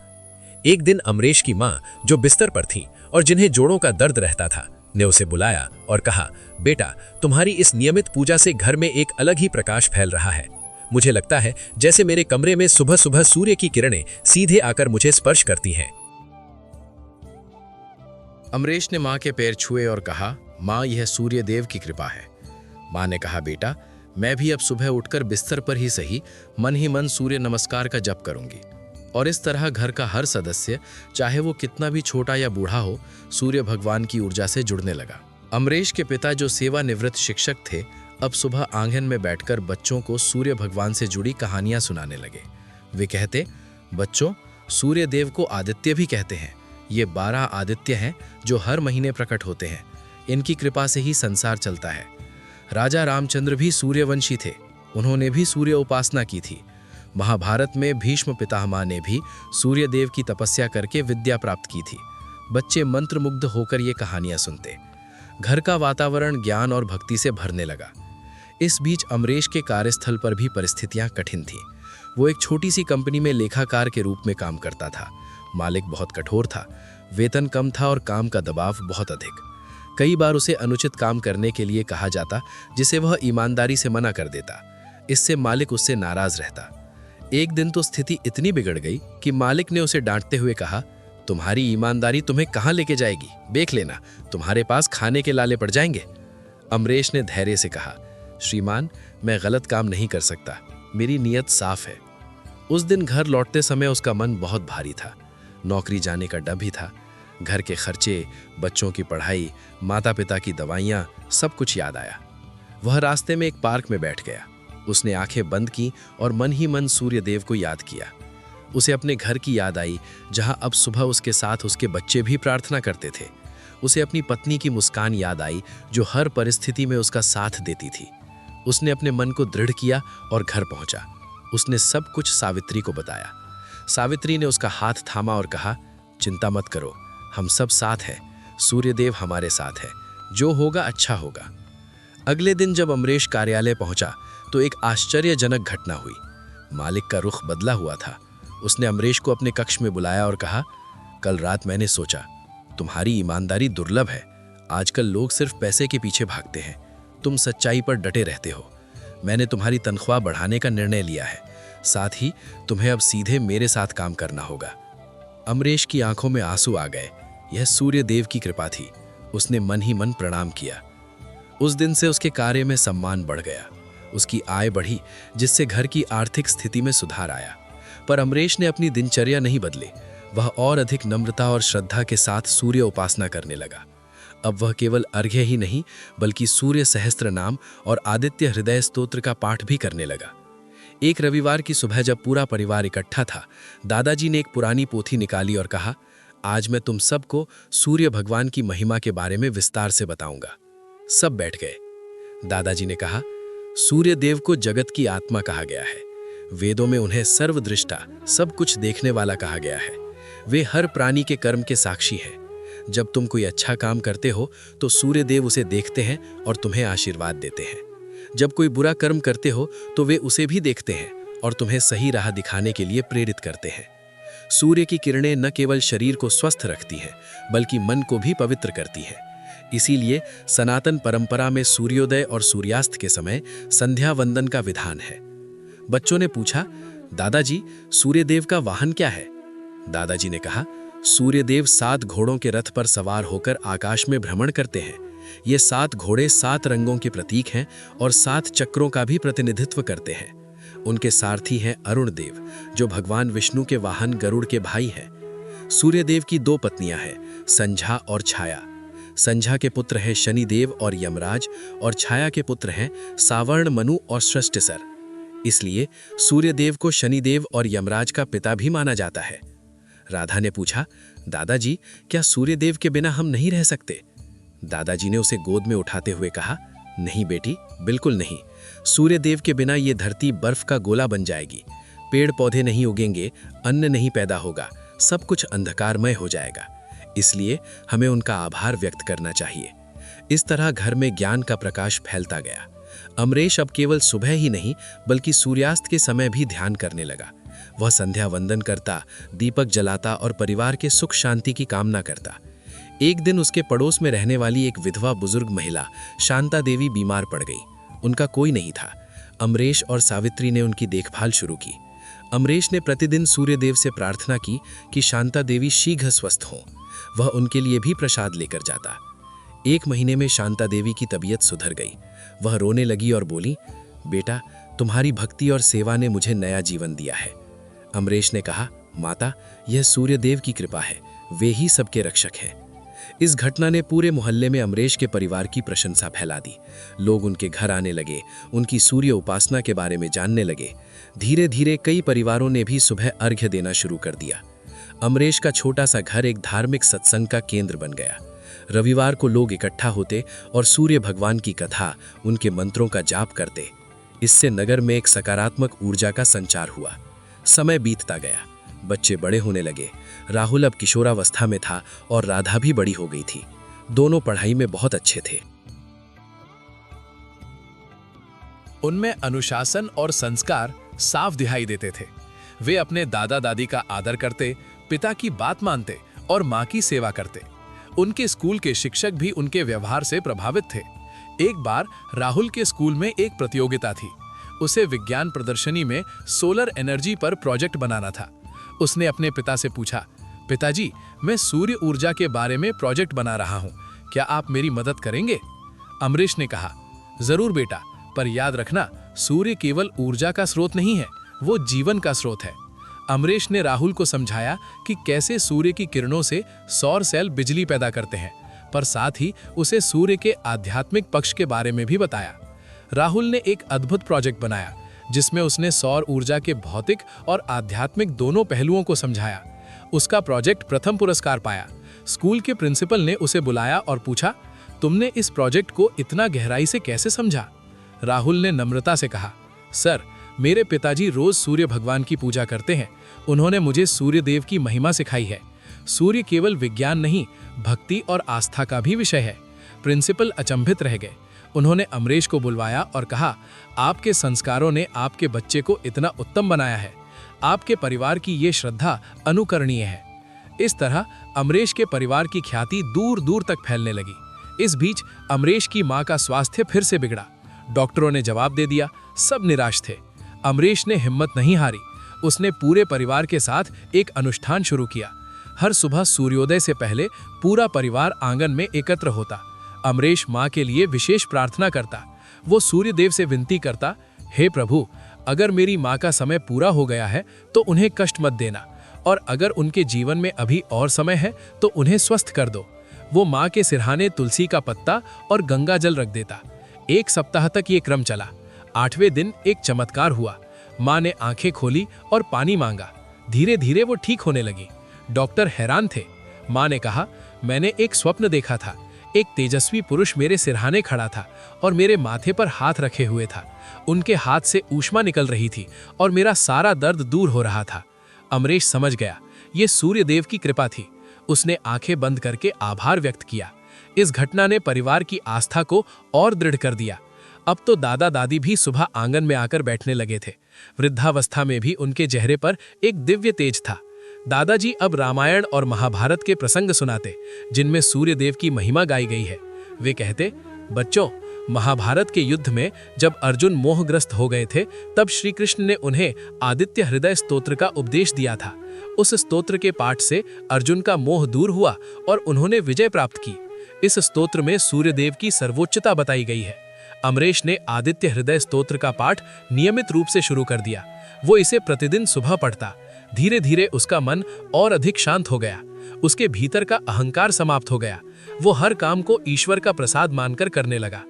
एक दिन अमरेश की माँ, जो बिस्तर पर थी और जिन्हें जोड़ों का दर्द रहता था, ने उसे बुलाया और कहा, बेटा, तुम्हारी इस नियमित पूजा से घर में एक अलग ही प्रकाश फैल रहा है। मुझे लगता है जैसे मेरे कमरे में सुबह सुबह सूर्य की किरणें सीधे आकर मुझे स्पर्श करती हैं। अमरेश ने माँ के पैर छुए और कहा, माँ, यह सूर्य देव की कृपा है। माँ ने कहा, बेटा, मैं भी अब सुबह उठकर बिस्तर पर ही सही मन सूर्य नमस्कार का जप करूंगी। और इस तरह घर का हर सदस्य, चाहे वो कितना भी छोटा या बूढ़ा हो, सूर्य भगवान की ऊर्जा से जुड़ने लगा। अमरेश के पिता, जो सेवानिवृत्त शिक्षक थे, अब सुबह आंगन में बैठकर बच्चों को सूर्य भगवान से जुड़ी कहानियां सुनाने लगे। वे कहते, बच्चों, सूर्य देव को आदित्य भी कहते हैं। ये 12 आदित्य हैं जो हर महीने प्रकट होते हैं। इनकी कृपा से ही संसार चलता है। राजा रामचंद्र भी सूर्यवंशी थे, उन्होंने भी सूर्य उपासना की थी। महाभारत में भीष्म पितामह ने भी सूर्य देव की तपस्या करके विद्या प्राप्त की थी। बच्चे मंत्रमुग्ध होकर ये कहानियां सुनते। घर का वातावरण ज्ञान और भक्ति से भरने लगा। इस बीच अमरेश के कार्यस्थल पर भी परिस्थितियां कठिन थीं। वो एक छोटी सी कंपनी में लेखाकार के रूप में काम करता था। मालिक बहुत कठोर था, वेतन कम था और काम का दबाव बहुत अधिक। कई बार उसे अनुचित काम करने के लिए कहा जाता, जिसे वह ईमानदारी से मना कर देता। इससे मालिक उससे नाराज रहता। एक दिन तो स्थिति इतनी बिगड़ गई कि मालिक ने उसे डांटते हुए कहा, तुम्हारी ईमानदारी तुम्हें कहाँ लेके जाएगी, देख लेना, तुम्हारे पास खाने के लाले पड़ जाएंगे। अमरेश ने धैर्य से कहा, श्रीमान, मैं गलत काम नहीं कर सकता, मेरी नीयत साफ है। उस दिन घर लौटते समय उसका मन बहुत भारी था। नौकरी जाने का डर भी था। घर के खर्चे, बच्चों की पढ़ाई, माता पिता की दवाइयाँ, सब कुछ याद आया। वह रास्ते में एक पार्क में बैठ गया। उसने आंखें बंद की और मन ही मन सूर्यदेव को याद किया। उसे अपने घर की याद आई, जहां अब सुबह उसके साथ उसके बच्चे भी प्रार्थना करते थे। उसे अपनी पत्नी की मुस्कान याद आई, जो हर परिस्थिति में उसका साथ देती थी। उसने अपने मन को दृढ़ किया और घर पहुंचा। उसने सब कुछ सावित्री को बताया। सावित्री ने उसका हाथ थामा और कहा, चिंता मत करो, हम सब साथ हैं। सूर्यदेव हमारे साथ है। जो होगा अच्छा होगा। अगले दिन जब अमरेश कार्यालय पहुंचा तो एक आश्चर्यजनक घटना हुई। मालिक का रुख बदला हुआ था। उसने अमरेश को अपने कक्ष में बुलाया और कहा, कल रात मैंने सोचा, तुम्हारी ईमानदारी दुर्लभ है। आजकल लोग सिर्फ पैसे के पीछे भागते हैं, तुम सच्चाई पर डटे रहते हो। मैंने तुम्हारी तनख्वाह बढ़ाने का निर्णय लिया है। साथ ही तुम्हें अब सीधे मेरे साथ काम करना होगा। अमरेश की आंखों में आंसू आ गए। यह सूर्यदेव की कृपा थी। उसने मन ही मन प्रणाम किया। उस दिन से उसके कार्य में सम्मान बढ़ गया। उसकी आय बढ़ी, जिससे घर की आर्थिक स्थिति में सुधार आया। पर अमरेश ने अपनी दिनचर्या नहीं बदली। वह और अधिक नम्रता और श्रद्धा के साथ सूर्य उपासना करने लगा। अब वह केवल अर्घ्य ही नहीं, बल्कि सूर्य सहस्त्र नाम और आदित्य हृदय स्तोत्र का पाठ भी करने लगा। एक रविवार की सुबह जब पूरा परिवार इकट्ठा था, दादाजी ने एक पुरानी पोथी निकाली और कहा, आज मैं तुम सबको सूर्य भगवान की महिमा के बारे में विस्तार से बताऊंगा। सब बैठ गए। दादाजी ने कहा, सूर्य देव को जगत की आत्मा कहा गया है। वेदों में उन्हें सर्वदृष्टा, सब कुछ देखने वाला कहा गया है। वे हर प्राणी के कर्म के साक्षी हैं। जब तुम कोई अच्छा काम करते हो तो सूर्य देव उसे देखते हैं और तुम्हें आशीर्वाद देते हैं। जब कोई बुरा कर्म करते हो तो वे उसे भी देखते हैं और तुम्हें सही राह दिखाने के लिए प्रेरित करते हैं। सूर्य की किरणें न केवल शरीर को स्वस्थ रखती हैं, बल्कि मन को भी पवित्र करती हैं। इसीलिए सनातन परंपरा में सूर्योदय और सूर्यास्त के समय संध्या वंदन का विधान है। बच्चों ने पूछा, दादाजी, सूर्यदेव का वाहन क्या है? दादाजी ने कहा, सूर्यदेव 7 घोड़ों के रथ पर सवार होकर आकाश में भ्रमण करते हैं। ये 7 घोड़े 7 रंगों के प्रतीक हैं और 7 चक्रों का भी प्रतिनिधित्व करते हैं। उनके सारथी हैं अरुण देव, जो भगवान विष्णु के वाहन गरुड़ के भाई हैं। सूर्यदेव की 2 पत्नियां हैं, संझा और छाया। संझा के पुत्र हैं शनिदेव और यमराज, और छाया के पुत्र हैं सावर्ण, मनु और सृष्टिसर। इसलिए सूर्यदेव को शनिदेव और यमराज का पिता भी माना जाता है। राधा ने पूछा, दादाजी, क्या सूर्यदेव के बिना हम नहीं रह सकते? दादाजी ने उसे गोद में उठाते हुए कहा, नहीं बेटी, बिल्कुल नहीं। सूर्यदेव के बिना ये धरती बर्फ का गोला बन जाएगी। पेड़ पौधे नहीं उगेंगे, अन्न नहीं पैदा होगा, सब कुछ अंधकारमय हो जाएगा। इसलिए हमें उनका आभार व्यक्त करना चाहिए। इस तरह घर में ज्ञान का प्रकाश फैलता गया। अमरेश अब केवल सुबह ही नहीं, बल्कि सूर्यास्त के समय भी ध्यान करने लगा। वह संध्या वंदन करता, दीपक जलाता और परिवार के सुख शांति की कामना करता। एक दिन उसके पड़ोस में रहने वाली एक विधवा बुजुर्ग महिला शांता देवी बीमार पड़ गई। उनका कोई नहीं था। अमरेश और सावित्री ने उनकी देखभाल शुरू की। अमरेश ने प्रतिदिन सूर्यदेव से प्रार्थना की कि शांता देवी शीघ्र स्वस्थ हों। वह उनके लिए भी प्रसाद लेकर जाता। 1 महीने में शांता देवी की तबीयत सुधर गई। वह रोने लगी और बोली, बेटा, तुम्हारी भक्ति और सेवा ने मुझे नया जीवन दिया है। अमरेश ने कहा, माता, यह सूर्यदेव की कृपा है, वे ही सबके रक्षक हैं। इस घटना ने पूरे मोहल्ले में अमरेश के परिवार की प्रशंसा फैला दी। लोग उनके घर आने लगे, उनकी सूर्य उपासना के बारे में जानने लगे। धीरे धीरे कई परिवारों ने भी सुबह अर्घ्य देना शुरू कर दिया। अमरेश का छोटा सा घर एक धार्मिक सत्संग का केंद्र बन गया। रविवार को लोग इकट्ठा होते और सूर्य भगवान की कथा, उनके मंत्रों का जाप करते। इससे नगर में एक सकारात्मक ऊर्जा का संचार हुआ। समय बीतता गया, बच्चे बड़े होने लगे। राहुल अब किशोरावस्था में था और राधा भी बड़ी हो गई थी। दोनों पढ़ाई में बहुत अच्छे थे। उनमें अनुशासन और संस्कार साफ दिखाई देते थे। वे अपने दादा दादी का आदर करते, पिता की बात मानते और माँ की सेवा करते। उनके स्कूल के शिक्षक भी उनके व्यवहार से प्रभावित थे। एक बार राहुल के स्कूल में एक प्रतियोगिता थी। उसे विज्ञान प्रदर्शनी में सोलर एनर्जी पर प्रोजेक्ट बनाना था। उसने अपने पिता से पूछा, पिताजी, मैं सूर्य ऊर्जा के बारे में प्रोजेक्ट बना रहा हूँ, क्या आप मेरी मदद करेंगे? अमरीश ने कहा, जरूर बेटा, पर याद रखना, सूर्य केवल ऊर्जा का स्रोत नहीं है, वो जीवन का स्रोत है। अमरीश ने राहुल को समझाया कि कैसे सूर्य की किरणों से सौर सेल बिजली पैदा करते हैं, पर साथ ही उसे सूर्य के आध्यात्मिक पक्ष के बारे में भी बताया। राहुल ने एक अद्भुत प्रोजेक्ट बनाया जिसमें उसने सौर ऊर्जा के भौतिक और आध्यात्मिक दोनों पहलुओं को समझाया। उसका प्रोजेक्ट प्रथम पुरस्कार पाया। स्कूल के प्रिंसिपल ने उसे बुलाया और पूछा, तुमने इस प्रोजेक्ट को इतना गहराई से कैसे समझा? राहुल ने नम्रता से कहा, सर, मेरे पिताजी रोज सूर्य भगवान की पूजा करते हैं। उन्होंने मुझे सूर्य देव की महिमा सिखाई है। सूर्य केवल विज्ञान नहीं, भक्ति और आस्था का भी विषय है। प्रिंसिपल अचंभित रह गए। उन्होंने अमरीश को बुलवाया और कहा, आपके संस्कारों ने आपके बच्चे को इतना उत्तम बनाया है। आपके परिवार की ये श्रद्धा अनुकरणीय है। इस तरह अमरीश के परिवार की ख्याति दूर दूर तक फैलने लगी। इस बीच अमरीश की मां का स्वास्थ्य फिर से बिगड़ा। डॉक्टरों ने जवाब दे दिया, सब निराश थे। अमरीश ने हिम्मत नहीं हारी। उसने पूरे परिवार के साथ एक अनुष्ठान शुरू किया। हर सुबह सूर्योदय से पहले पूरा परिवार आंगन में एकत्र होता। अमरीश मां के लिए विशेष प्रार्थना करता। वो सूर्य देव से विनती करता, हे प्रभु, अगर मेरी मां का समय पूरा हो गया है तो उन्हें कष्ट मत देना, और अगर उनके जीवन में अभी और समय है तो उन्हें स्वस्थ कर दो। वो मां के सिरहाने तुलसी का पत्ता और गंगा जल रख देता। 1 सप्ताह तक ये क्रम चला। 8वें दिन एक चमत्कार हुआ। मां ने आंखें खोली और पानी मांगा। धीरे धीरे वो ठीक होने लगी। डॉक्टर हैरान थे। मां ने कहा, मैंने एक स्वप्न देखा था। एक तेजस्वी पुरुष मेरे सिरहाने खड़ा था और मेरे माथे पर हाथ रखे हुए था। उनके हाथ से ऊष्मा निकल रही थी और मेरा सारा दर्द दूर हो रहा था। अमरीश समझ गया, ये सूर्य देव की कृपा थी। उसने आंखें बंद करके आभार व्यक्त किया। इस घटना ने परिवार की आस्था को और दृढ़ कर दिया। अब तो दादा दादी भी सुबह आंगन में आकर बैठने लगे थे। वृद्धावस्था में भी उनके चेहरे पर एक दिव्य तेज था। दादाजी अब रामायण और महाभारत के प्रसंग सुनाते, जिनमें सूर्य देव की महिमा गाई गई है। वे कहते, बच्चों, महाभारत के युद्ध में जब अर्जुन मोहग्रस्त हो गए थे, तब श्री कृष्ण ने उन्हें आदित्य हृदय स्तोत्र का उपदेश दिया था। उस स्तोत्र के पाठ से अर्जुन का मोह दूर हुआ और उन्होंने विजय प्राप्त की। इस स्तोत्र में सूर्य देव की सर्वोच्चता बताई गई है। अमरीश ने आदित्य हृदय स्तोत्र का पाठ नियमित रूप से शुरू कर दिया। वो इसे प्रतिदिन सुबह पढ़ता। धीरे धीरे उसका मन और अधिक शांत हो गया। उसके भीतर का अहंकार समाप्त हो गया। वो हर काम को ईश्वर का प्रसाद मानकर करने लगा।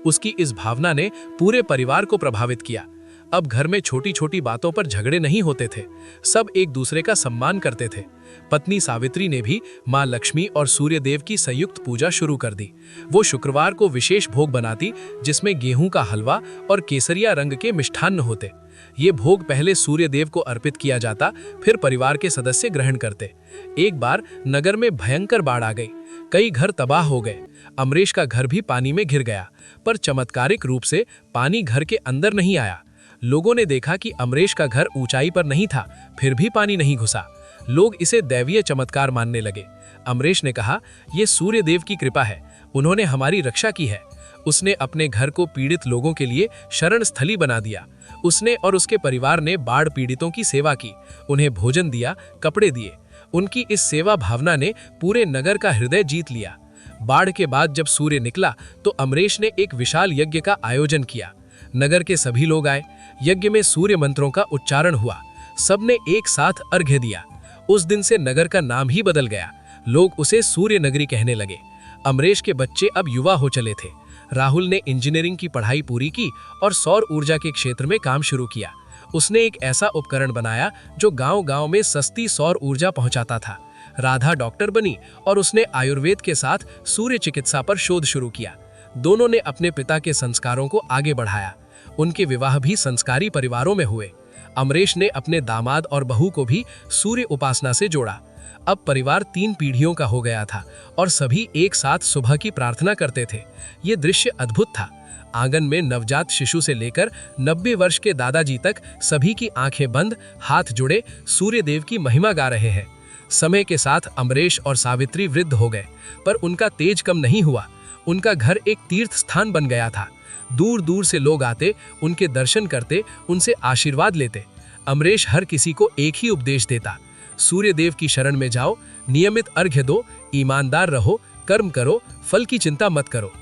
उसकी इस भावना ने पूरे परिवार को प्रभावित किया। अब घर में छोटी छोटी बातों पर झगड़े नहीं होते थे। सब एक दूसरे का सम्मान करते थे। पत्नी सावित्री ने भी मां लक्ष्मी और सूर्य देव की संयुक्त पूजा शुरू कर दी। वो शुक्रवार को विशेष भोग बनाती, जिसमें गेहूं का हलवा और केसरिया रंग के मिष्ठान्न होते। ये भोग पहले सूर्य देव को अर्पित किया जाता, फिर परिवार के सदस्य ग्रहण करते। एक बार नगर में भयंकर बाढ़ आ गई। कई घर तबाह हो गए। अमरीश का घर भी पानी में घिर गया, पर चमत्कारिक रूप से पानी घर के अंदर नहीं आया। लोगों ने देखा कि अमरीश का घर ऊंचाई पर नहीं था, फिर भी पानी नहीं घुसा। लोग इसे दैवीय चमत्कार मानने लगे। अमरीश ने कहा, ये सूर्य देव की कृपा है, उन्होंने हमारी रक्षा की है। उसने अपने घर को पीड़ित लोगों के लिए शरण स्थली बना दिया। उसने और उसके परिवार ने बाढ़ पीड़ितों की सेवा की, उन्हें भोजन दिया, कपड़े दिए। उनकी इस सेवा भावना ने पूरे नगर का हृदय जीत लिया। बाढ़ के बाद जब सूर्य निकला तो अमरीश ने एक विशाल यज्ञ का आयोजन किया। नगर के सभी लोग आए। यज्ञ में सूर्य मंत्रों का उच्चारण हुआ। सबने एक साथ अर्घ्य दिया। उस दिन से नगर का नाम ही बदल गया। लोग उसे सूर्य नगरी कहने लगे। अमरीश के बच्चे अब युवा हो चले थे। राहुल ने इंजीनियरिंग की पढ़ाई पूरी की और सौर ऊर्जा के क्षेत्र में काम शुरू किया। उसने एक ऐसा उपकरण बनाया जो गांव-गांव में सस्ती सौर ऊर्जा पहुंचाता था। राधा डॉक्टर बनी और उसने आयुर्वेद के साथ सूर्य चिकित्सा पर शोध शुरू किया। दोनों ने अपने पिता के संस्कारों को आगे बढ़ाया। उनके विवाह भी संस्कारी परिवारों में हुए। अमरीश ने अपने दामाद और बहू को भी सूर्य उपासना से जोड़ा। अब परिवार 3 पीढ़ियों का हो गया था और सभी एक साथ सुबह की प्रार्थना करते थे। ये दृश्य अद्भुत था। आंगन में नवजात शिशु से लेकर 90 वर्ष के दादाजी तक सभी की आंखें बंद, हाथ जुड़े सूर्य देव की महिमा गा रहे हैं। समय के साथ अमरीश और सावित्री वृद्ध हो गए, पर उनका तेज कम नहीं हुआ। उनका घर एक तीर्थ स्थान बन गया था। दूर दूर से लोग आते, उनके दर्शन करते, उनसे आशीर्वाद लेते। अमरीश हर किसी को एक ही उपदेश देता, सूर्य देव की शरण में जाओ, नियमित अर्घ्य दो, ईमानदार रहो, कर्म करो, फल की चिंता मत करो।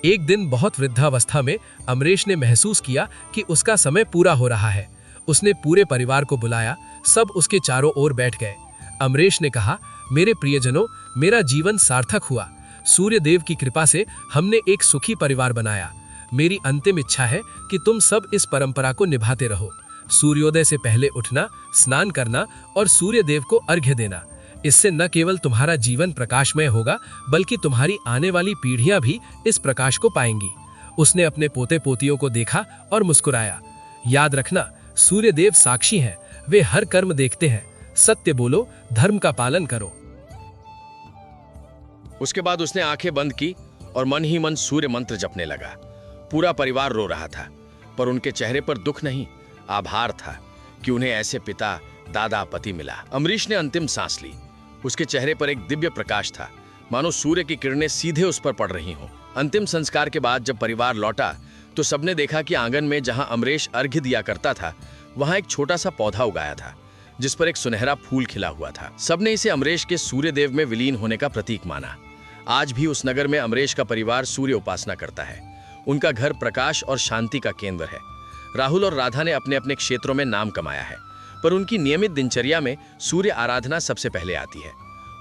एक दिन बहुत वृद्धावस्था में अमरीश ने महसूस किया कि उसका समय पूरा हो रहा है। उसने पूरे परिवार को बुलाया, सब उसके चारों ओर बैठ गए। अमरेश ने कहा, मेरे प्रियजनों, मेरा जीवन सार्थक हुआ। सूर्य देव की कृपा से हमने एक सुखी परिवार बनाया। मेरी अंतिम इच्छा है कि तुम सब इस परंपरा को निभाते रहो। सूर्योदय से पहले उठना, स्नान करना और सूर्य देव को अर्घ्य देना। इससे न केवल तुम्हारा जीवन प्रकाशमय होगा, बल्कि तुम्हारी आने वाली पीढ़ियां भी इस प्रकाश को पाएंगी। उसने अपने पोते पोतियों को देखा और मुस्कुराया। याद रखना, सूर्य देव साक्षी हैं, वे हर कर्म देखते हैं। सत्य बोलो, धर्म का पालन करो। उसके बाद उसने आंखें बंद की और मन ही मन सूर्य मंत्र जपने लगा। पूरा परिवार रो रहा था, पर उनके चेहरे पर दुख नहीं, आभार था कि उन्हें ऐसे पिता, दादा, पति मिला। अमरीश ने अंतिम सांस ली। उसके चेहरे पर एक दिव्य प्रकाश था, मानो सूर्य की किरणें सीधे उस पर पड़ रही हों। अंतिम संस्कार के बाद जब परिवार लौटा तो सबने देखा कि आंगन में जहां अमरीश अर्घ्य दिया करता था, वहां एक छोटा सा पौधा उगाया था, जिस पर एक सुनहरा फूल खिला हुआ था। सबने इसे अमरीश के सूर्य देव में विलीन होने का प्रतीक माना। आज भी उस नगर में अमरीश का परिवार सूर्य उपासना करता है। उनका घर प्रकाश और शांति का केंद्र है। राहुल और राधा ने अपने अपने क्षेत्रों में नाम कमाया है, पर उनकी नियमित दिनचर्या में सूर्य आराधना सबसे पहले आती है।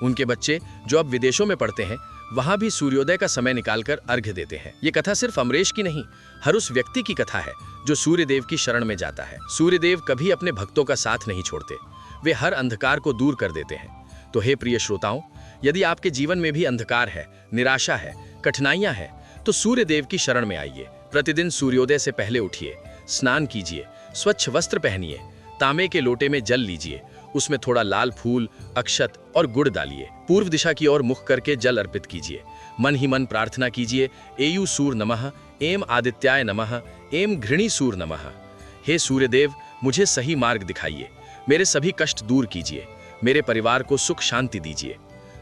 उनके बच्चे जो अब विदेशों में पढ़ते हैं, वहां भी सूर्योदय का समय निकालकर अर्घ्य देते हैं। ये कथा सिर्फ अमरीश की नहीं, हर उस व्यक्ति की कथा है जो सूर्य देव की शरण में जाता है। सूर्य देव कभी अपने भक्तों का साथ नहीं छोड़ते, वे हर अंधकार को दूर कर देते हैं। तो हे प्रिय श्रोताओं, यदि आपके जीवन में भी अंधकार है, निराशा है, कठिनाइयां हैं, तो सूर्य देव की शरण में आइए। प्रतिदिन सूर्योदय से पहले उठिए, स्नान कीजिए, स्वच्छ वस्त्र पहनिए, तांबे के लोटे में जल लीजिए, उसमें थोड़ा लाल फूल, अक्षत और गुड़ डालिए। पूर्व दिशा की ओर मुख करके जल अर्पित कीजिए। मन ही मन प्रार्थना कीजिए, एयु सूर नमः, एम आदित्याय नमः, एम घृणी सूर नमः। हे सूर्यदेव, मुझे सही मार्ग दिखाइए, मेरे सभी कष्ट दूर कीजिए, मेरे परिवार को सुख शांति दीजिए।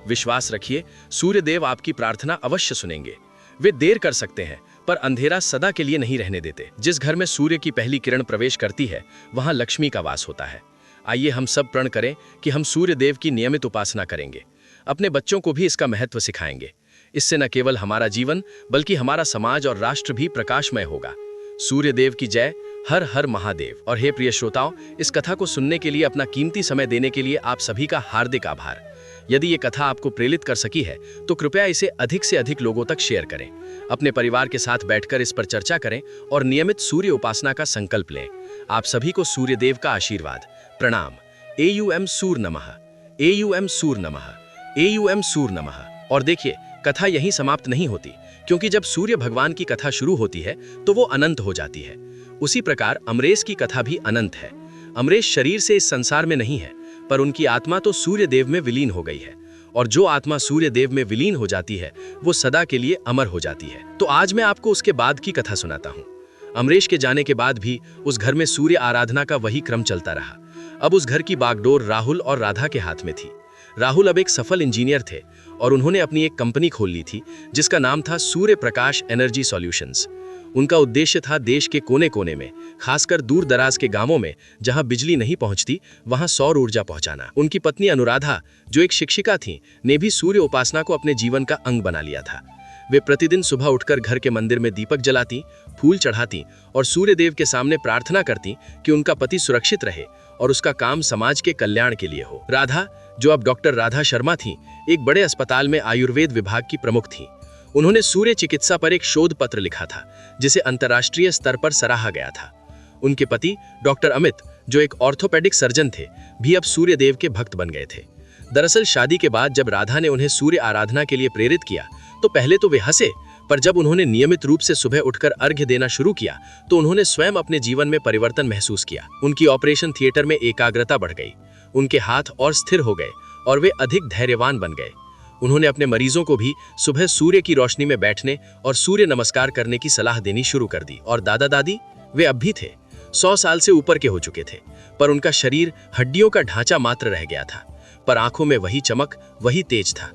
विश्वास रखिए, सूर्यदेव आपकी प्रार्थना अवश्य सुनेंगे। वे देर कर सकते हैं, पर अंधेरा सदा के लिए नहीं रहने देते। जिस घर में सूर्य की पहली किरण प्रवेश करती है, वहां लक्ष्मी का वास होता है। आइए हम सब प्रण करें कि हम सूर्य देव की नियमित उपासना करेंगे, अपने बच्चों को भी इसका महत्व सिखाएंगे। इससे न केवल हमारा जीवन, बल्कि हमारा समाज और राष्ट्र भी प्रकाशमय होगा। सूर्य देव की जय। हर हर महादेव। और हे प्रिय श्रोताओं, इस कथा को सुनने के लिए, अपना कीमती समय देने के लिए आप सभी का हार्दिक आभार। यदि ये कथा आपको प्रेरित कर सकी है, तो कृपया इसे अधिक से अधिक लोगों तक शेयर करें। अपने परिवार के साथ बैठकर इस पर चर्चा करें और नियमित सूर्य उपासना का संकल्प लें। आप सभी को सूर्यदेव का आशीर्वाद। प्रणाम। एयूएम सूर नमः, एयूएम सूर नमः, एयूएम सूर नमः। और देखिए, कथा यहीं समाप्त नहीं होती, क्योंकि जब सूर्य भगवान की कथा शुरू होती है तो वो अनंत हो जाती है। उसी प्रकार अमरेश की कथा भी अनंत है। अमरेश शरीर से इस संसार में नहीं है, पर उनकी आत्मा तो सूर्य देव में विलीन हो गई है। और जो आत्मा सूर्य देव में विलीन हो जाती है, वो सदा के लिए अमर हो जाती है। तो आज मैं आपको उसके बाद की कथा सुनाता हूँ। अमरेश के जाने के बाद भी उस घर में सूर्य आराधना का वही क्रम चलता रहा। अब उस घर की बागडोर राहुल और राधा के हाथ में थी। राहुल अब एक सफल इंजीनियर थे और उन्होंने अपनी एक कंपनी खोल ली थी, जिसका नाम था सूर्य प्रकाश एनर्जी सॉल्यूशंस। उनका उद्देश्य था देश के कोने कोने में, खासकर दूर दराज के गांवों में जहां बिजली नहीं पहुंचती, वहां सौर ऊर्जा पहुंचाना। उनकी पत्नी अनुराधा, जो एक शिक्षिका थी, ने भी सूर्य उपासना को अपने जीवन का अंग बना लिया था। वे प्रतिदिन सुबह उठकर घर के मंदिर में दीपक जलाती, फूल चढ़ाती और सूर्य देव के सामने प्रार्थना करती कि उनका पति सुरक्षित रहे और उसका काम समाज के कल्याण के लिए हो। राधा, जो अब डॉक्टर राधा शर्मा थी, एक बड़े अस्पताल में आयुर्वेद विभाग की प्रमुख थी। उन्होंने सूर्य चिकित्सा पर एक शोध पत्र लिखा था, जिसे अंतर्राष्ट्रीय स्तर पर सराहा गया था। उनके पति डॉक्टर अमित, जो एक ऑर्थोपेडिक सर्जन थे, भी अब सूर्य देव के भक्त बन गए थे। दरअसल शादी के बाद जब राधा ने उन्हें सूर्य आराधना के लिए प्रेरित किया, तो पहले तो वे हंसे, पर जब उन्होंने नियमित रूप से सुबह उठकर अर्घ्य देना शुरू किया, तो उन्होंने स्वयं अपने जीवन में परिवर्तन महसूस किया। उनकी ऑपरेशन थिएटर में एकाग्रता बढ़ गई, उनके हाथ और स्थिर हो गए और वे अधिक धैर्यवान बन गए। उन्होंने अपने मरीजों को भी सुबह सूर्य की रोशनी में बैठने और सूर्य नमस्कार करने की सलाह देनी शुरू कर दी। और दादा दादी, वे अब भी थे, 100 साल से ऊपर के हो चुके थे, पर उनका शरीर हड्डियों का ढांचा मात्र रह गया था, पर आंखों में वही चमक, वही तेज था।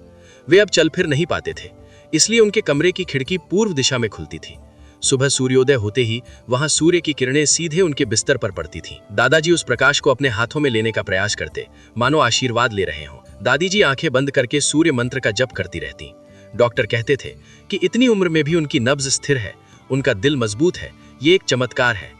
वे अब चल फिर नहीं पाते थे, इसलिए उनके कमरे की खिड़की पूर्व दिशा में खुलती थी। सुबह सूर्योदय होते ही वहां सूर्य की किरणें सीधे उनके बिस्तर पर पड़ती थीं। दादाजी उस प्रकाश को अपने हाथों में लेने का प्रयास करते, मानो आशीर्वाद ले रहे हों। दादी जी आंखें बंद करके सूर्य मंत्र का जप करती रहती। डॉक्टर कहते थे कि इतनी उम्र में भी उनकी नब्ज स्थिर है, उनका दिल मजबूत है, ये एक चमत्कार है।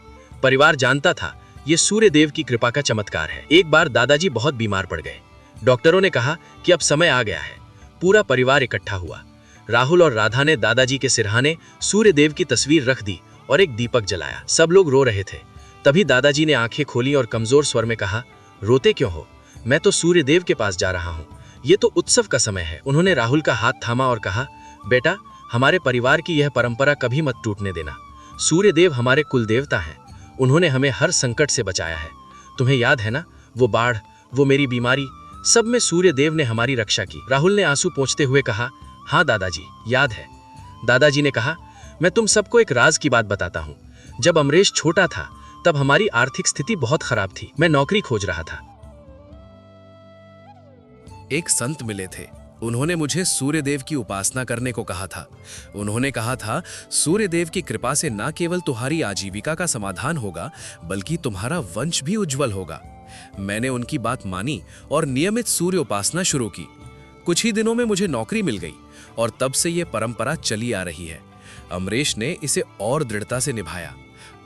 परिवार जानता था ये सूर्य देव की कृपा का चमत्कार है। एक बार दादाजी बहुत बीमार पड़ गए। डॉक्टरों ने कहा कि अब समय आ गया है। पूरा परिवार इकट्ठा हुआ। राहुल और राधा ने दादाजी के सिरहाने सूर्य देव की तस्वीर रख दी और एक दीपक जलाया। सब लोग रो रहे थे। तभी दादाजी ने आंखें खोली और कमजोर स्वर में कहा, रोते क्यों हो? मैं तो सूर्य देव के पास जा रहा हूँ। ये तो उत्सव का समय है। उन्होंने राहुल का हाथ थामा और कहा, बेटा, हमारे परिवार की यह परंपरा कभी मत टूटने देना। सूर्य देव हमारे कुल देवता हैं। उन्होंने हमें हर संकट से बचाया है। तुम्हें याद है ना, वो बाढ़, वो मेरी बीमारी, सब में सूर्य देव ने हमारी रक्षा की। राहुल ने आंसू पोंछते हुए कहा, हाँ दादाजी, याद है। दादाजी ने कहा, मैं तुम सबको एक राज की बात बताता हूँ। जब अमरेश छोटा था तब हमारी आर्थिक स्थिति बहुत खराब थी। मैं नौकरी खोज रहा था। एक संत मिले थे। उन्होंने मुझे सूर्यदेव की उपासना करने को कहा था। उन्होंने कहा था, सूर्यदेव की कृपा से न केवल तुम्हारी आजीविका का समाधान होगा, बल्कि तुम्हारा वंश भी उज्जवल होगा। मैंने उनकी बात मानी और नियमित सूर्य उपासना शुरू की। कुछ ही दिनों में मुझे नौकरी मिल गई और तब से ये परंपरा चली आ रही है। अमरेश ने इसे और दृढ़ता से निभाया।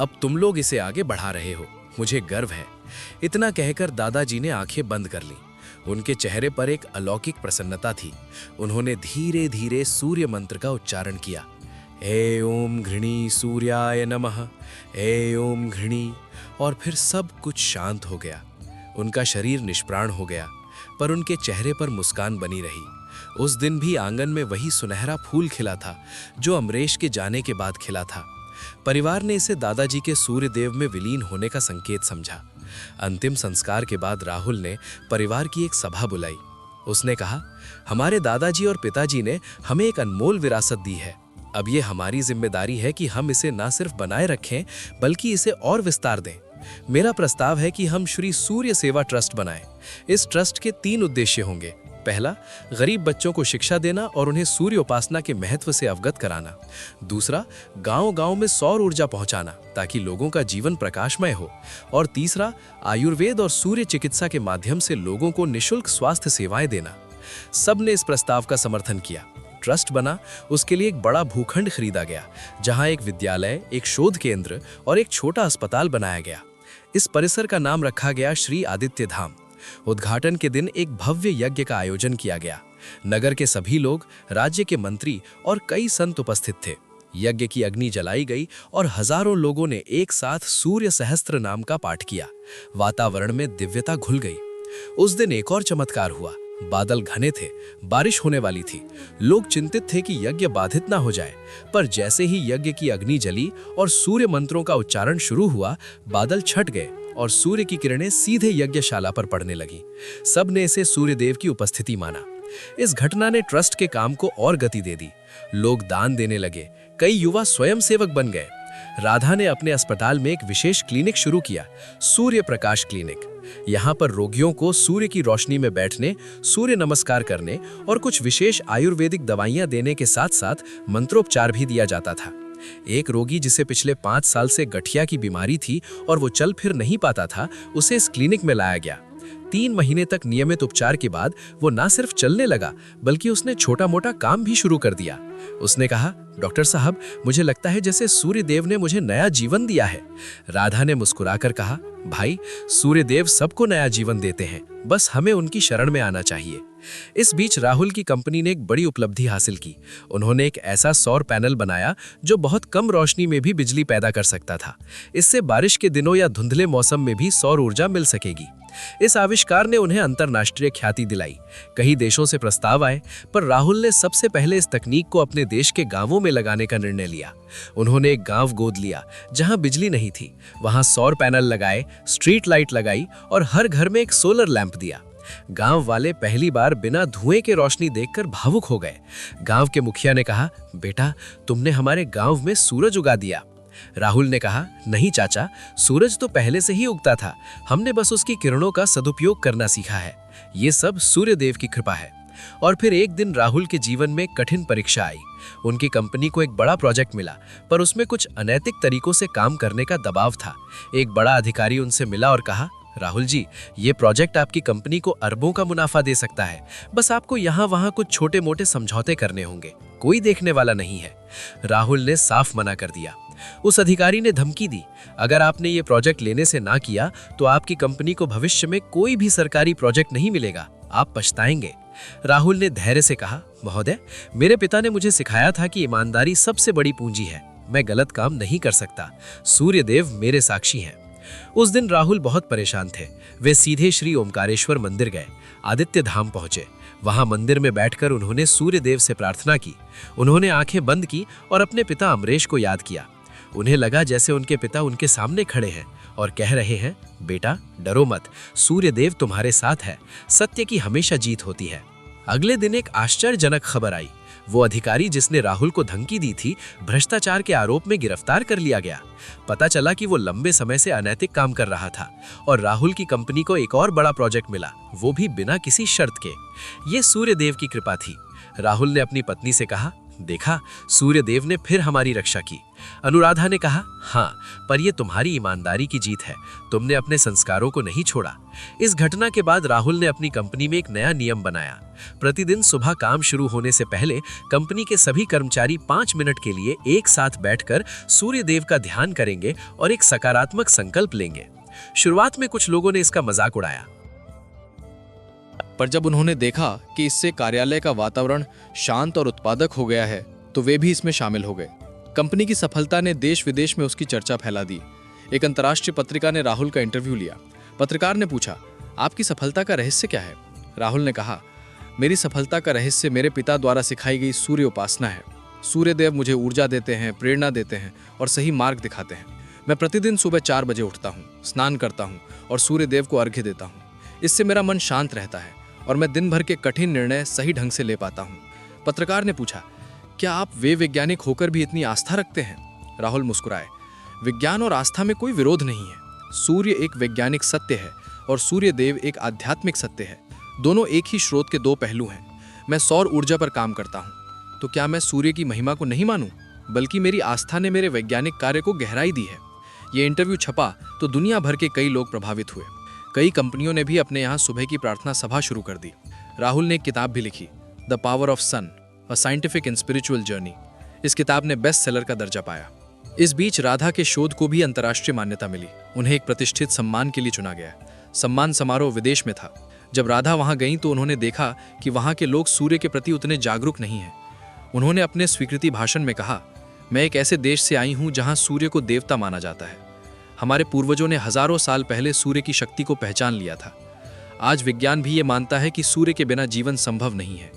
अब तुम लोग इसे आगे बढ़ा रहे हो, मुझे गर्व है। इतना कहकर दादाजी ने आंखें बंद कर लीं। उनके चेहरे पर एक अलौकिक प्रसन्नता थी। उन्होंने धीरे धीरे सूर्य मंत्र का उच्चारण किया। हे ओम घृणी सूर्याय नमः, हे ओम घृणी। और फिर सब कुछ शांत हो गया। उनका शरीर निष्प्राण हो गया, पर उनके चेहरे पर मुस्कान बनी रही। उस दिन भी आंगन में वही सुनहरा फूल खिला था जो अमरेश के जाने के बाद खिला था। परिवार ने इसे दादाजी के सूर्यदेव में विलीन होने का संकेत समझा। अंतिम संस्कार के बाद राहुल ने परिवार की एक सभा बुलाई। उसने कहा, हमारे दादाजी और पिताजी ने हमें एक अनमोल विरासत दी है। अब ये हमारी जिम्मेदारी है कि हम इसे न सिर्फ बनाए रखें, बल्कि इसे और विस्तार दें। मेरा प्रस्ताव है कि हम श्री सूर्य सेवा ट्रस्ट बनाएं। इस ट्रस्ट के 3 उद्देश्य होंगे। पहला, गरीब बच्चों को शिक्षा देना और उन्हें सूर्य उपासना के महत्व से अवगत कराना। दूसरा, गांव-गांव में सौर ऊर्जा पहुंचाना ताकि लोगों का जीवन प्रकाशमय हो। और तीसरा, आयुर्वेद और सूर्य चिकित्सा के माध्यम से लोगों को निःशुल्क स्वास्थ्य सेवाएं देना। सबने इस प्रस्ताव का समर्थन किया। ट्रस्ट बना, उसके लिए एक बड़ा भूखंड खरीदा गया, जहां एक विद्यालय, एक शोध केंद्र और एक छोटा अस्पताल बनाया गया। इस परिसर का नाम रखा गया श्री आदित्य धाम। उद्घाटन के दिन एक भव्य यज्ञ का आयोजन किया गया। नगर के सभी लोग, राज्य के मंत्री और कई संत उपस्थित थे। यज्ञ की अग्नि जलाई गई और हजारों लोगों ने एक साथ सूर्य सहस्त्र नाम का पाठ किया। वातावरण में दिव्यता घुल गई। उस दिन एक और चमत्कार हुआ। बादल घने थे, बारिश होने वाली थी। लोग चिंतित थे कि यज्ञ बाधित ना हो जाए, पर जैसे ही यज्ञ की अग्नि जली और सूर्य मंत्रों का उच्चारण शुरू हुआ, बादल छट गए और सूर्य की किरणें सीधे यज्ञशाला पर पड़ने लगी। सब ने इसे सूर्यदेव की उपस्थिति माना। इस घटना ने ट्रस्ट के काम को और गति दे दी। लोग दान देने लगे। कई युवा स्वयं सेवक बन गए। राधा ने अपने अस्पताल में एक विशेष क्लिनिक शुरू किया, सूर्य प्रकाश क्लिनिक। यहाँ पर रोगियों को सूर्य की रोशनी में बैठने, सूर्य नमस्कार करने और कुछ विशेष आयुर्वेदिक दवाइयाँ देने के साथ साथ मंत्रोपचार भी दिया जाता था। एक रोगी जिसे पिछले 5 साल से गठिया की बीमारी थी और वो चल फिर नहीं पाता था, उसे इस क्लिनिक में लाया गया। 3 महीने तक नियमित उपचार के बाद वो न सिर्फ चलने लगा, बल्कि उसने छोटा मोटा काम भी शुरू कर दिया। उसने कहा, डॉक्टर साहब, मुझे लगता है जैसे सूर्यदेव ने मुझे नया जीवन दिया है। राधा ने मुस्कुराकर कहा, भाई, सूर्यदेव सबको नया जीवन देते हैं, बस हमें उनकी शरण में आना चाहिए। इस बीच राहुल की कंपनी ने एक बड़ी उपलब्धि हासिल की। उन्होंने एक ऐसा सौर पैनल बनाया जो बहुत कम रोशनी में भी बिजली पैदा कर सकता था। इससे बारिश के दिनों या धुंधले मौसम में भी सौर ऊर्जा मिल सकेगी। इस आविष्कार ने उन्हें अंतर्राष्ट्रीय ख्याति दिलाई। कई देशों से प्रस्ताव आए, पर राहुल ने सबसे पहले इस तकनीक को अपने देश के गांवों में लगाने का निर्णय लिया। उन्होंने एक गांव गोद लिया जहां बिजली नहीं थी। वहां सौर पैनल लगाए, स्ट्रीट लाइट लगाई और हर घर में एक सोलर लैंप दिया। गांव वाले पहली बार बिना धुएं के रोशनी देखकर भावुक हो गए। गांव के मुखिया ने कहा, बेटा, तुमने हमारे गांव में सूरज उगा दिया। राहुल ने कहा, नहीं चाचा, सूरज तो पहले से ही उगता था, हमने बस उसकी किरणों का सदुपयोग करना सीखा है। ये सब सूर्यदेव की कृपा है। और फिर एक दिन राहुल के जीवन में कठिन परीक्षा आई। उनकी कंपनी को एक बड़ा प्रोजेक्ट मिला, पर उसमें कुछ अनैतिक तरीकों से काम करने का दबाव था। एक बड़ा अधिकारी उनसे मिला और कहा, राहुल जी, ये प्रोजेक्ट आपकी कंपनी को अरबों का मुनाफा दे सकता है, बस आपको यहाँ वहाँ कुछ छोटे मोटे समझौते करने होंगे, कोई देखने वाला नहीं है। राहुल ने साफ मना कर दिया। उस अधिकारी ने धमकी दी, अगर आपने ये प्रोजेक्ट लेने से ना किया तो आपकी कंपनी को भविष्य में कोई भी सरकारी प्रोजेक्ट नहीं मिलेगा, आप पछताएंगे। राहुल ने धैर्य से कहा, महोदय, मेरे पिता ने मुझे सिखाया था कि ईमानदारी सबसे बड़ी पूंजी है, मैं गलत काम नहीं कर सकता, सूर्यदेव मेरे साक्षी हैं। उस दिन राहुल बहुत परेशान थे। वे सीधे श्री ओमकारेश्वर मंदिर गए, आदित्य धाम पहुंचे। वहां मंदिर में बैठकर उन्होंने सूर्यदेव से प्रार्थना की। उन्होंने आंखें बंद की और अपने पिता अमरेश को याद किया। उन्हें लगा जैसे उनके पिता उनके सामने खड़े हैं और कह रहे हैं, बेटा डरो मत, सूर्यदेव तुम्हारे साथ है, सत्य की हमेशा जीत होती है। अगले दिन एक आश्चर्यजनक खबर आई। वो अधिकारी जिसने राहुल को धमकी दी थी, भ्रष्टाचार के आरोप में गिरफ्तार कर लिया गया। पता चला कि वो लंबे समय से अनैतिक काम कर रहा था और राहुल की कंपनी को एक और बड़ा प्रोजेक्ट मिला, वो भी बिना किसी शर्त के। ये सूर्यदेव की कृपा थी। राहुल ने अपनी पत्नी से कहा, देखा, सूर्यदेव ने फिर हमारी रक्षा की। अनुराधा ने कहा, हाँ, पर यह तुम्हारी ईमानदारी की जीत है, तुमने अपने संस्कारों को नहीं छोड़ा। इस घटना के बाद राहुल ने अपनी कंपनी में एक नया नियम बनाया। प्रतिदिन सुबह काम शुरू होने से पहले कंपनी के सभी कर्मचारी 5 मिनट के लिए एक साथ बैठकर सूर्यदेव का ध्यान करेंगे और एक सकारात्मक संकल्प लेंगे। शुरुआत में कुछ लोगों ने इसका मजाक उड़ाया, पर जब उन्होंने देखा कि इससे कार्यालय का वातावरण शांत और उत्पादक हो गया है, तो वे भी इसमें शामिल हो गए। कंपनी की सफलता ने देश विदेश में उसकी चर्चा फैला दी। एक अंतर्राष्ट्रीय पत्रिका ने राहुल का इंटरव्यू लिया। पत्रकार ने पूछा, आपकी सफलता का रहस्य क्या है? राहुल ने कहा, मेरी सफलता का रहस्य मेरे पिता द्वारा सिखाई गई सूर्य उपासना है। सूर्यदेव मुझे ऊर्जा देते हैं, प्रेरणा देते हैं और सही मार्ग दिखाते हैं। मैं प्रतिदिन सुबह 4 बजे उठता हूँ, स्नान करता हूँ और सूर्यदेव को अर्घ्य देता हूँ। इससे मेरा मन शांत रहता है और मैं दिन भर के कठिन निर्णय सही ढंग से ले पाता हूँ। पत्रकार ने पूछा, क्या आप वे वैज्ञानिक होकर भी इतनी आस्था रखते हैं? राहुल मुस्कुराए, विज्ञान और आस्था में कोई विरोध नहीं है। सूर्य एक वैज्ञानिक सत्य है और सूर्यदेव एक आध्यात्मिक सत्य है। दोनों एक ही स्रोत के 2 पहलू हैं। मैं सौर ऊर्जा पर काम करता हूँ, तो क्या मैं सूर्य की महिमा को नहीं मानूं? बल्कि मेरी आस्था ने मेरे वैज्ञानिक कार्य को गहराई दी है। ये इंटरव्यू छपा तो दुनिया भर के कई लोग प्रभावित हुए। कई कंपनियों ने भी अपने यहाँ सुबह की प्रार्थना सभा शुरू कर दी। राहुल ने एक किताब भी लिखी, the power of sun, a scientific and spiritual journey. इस किताब ने बेस्ट सेलर का दर्जा पाया। इस बीच राधा के शोध को भी अंतर्राष्ट्रीय मान्यता मिली। उन्हें एक प्रतिष्ठित सम्मान के लिए चुना गया। सम्मान समारोह विदेश में था। जब राधा वहां गईं तो उन्होंने देखा कि वहां के लोग सूर्य के प्रति उतने जागरूक नहीं हैं। उन्होंने अपने स्वीकृति भाषण में कहा, मैं एक ऐसे देश से आई हूं जहां सूर्य को देवता माना जाता है। हमारे पूर्वजों ने हजारों साल पहले सूर्य की शक्ति को पहचान लिया था। आज विज्ञान भी ये मानता है कि सूर्य के बिना जीवन संभव नहीं है।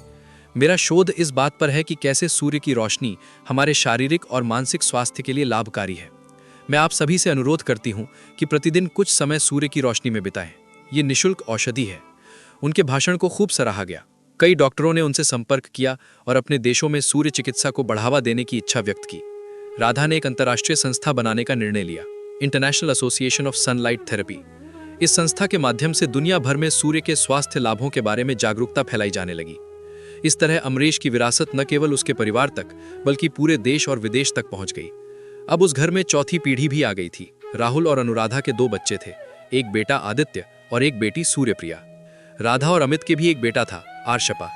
मेरा शोध इस बात पर है कि कैसे सूर्य की रोशनी हमारे शारीरिक और मानसिक स्वास्थ्य के लिए लाभकारी है। मैं आप सभी से अनुरोध करती हूँ कि प्रतिदिन कुछ समय सूर्य की रोशनी में बिताएं। ये निःशुल्क औषधि है। उनके भाषण को खूब सराहा गया। कई डॉक्टरों ने उनसे संपर्क किया और अपने देशों में सूर्य चिकित्सा को बढ़ावा देने की इच्छा व्यक्त की। राधा ने एक अंतर्राष्ट्रीय संस्था बनाने का निर्णय लिया, international association of sunlight therapy. इस संस्था के माध्यम से दुनिया भर में सूर्य के स्वास्थ्य लाभों के बारे में जागरूकता फैलाई जाने लगी। इस तरह अमरीश की विरासत न केवल उसके परिवार तक बल्कि पूरे देश और विदेश तक पहुंच गई। अब उस घर में चौथी पीढ़ी भी आ गई थी। राहुल और अनुराधा के 2 बच्चे थे, एक बेटा आदित्य और एक बेटी सूर्यप्रिया। राधा और अमित के भी एक बेटा था, आर्शपा।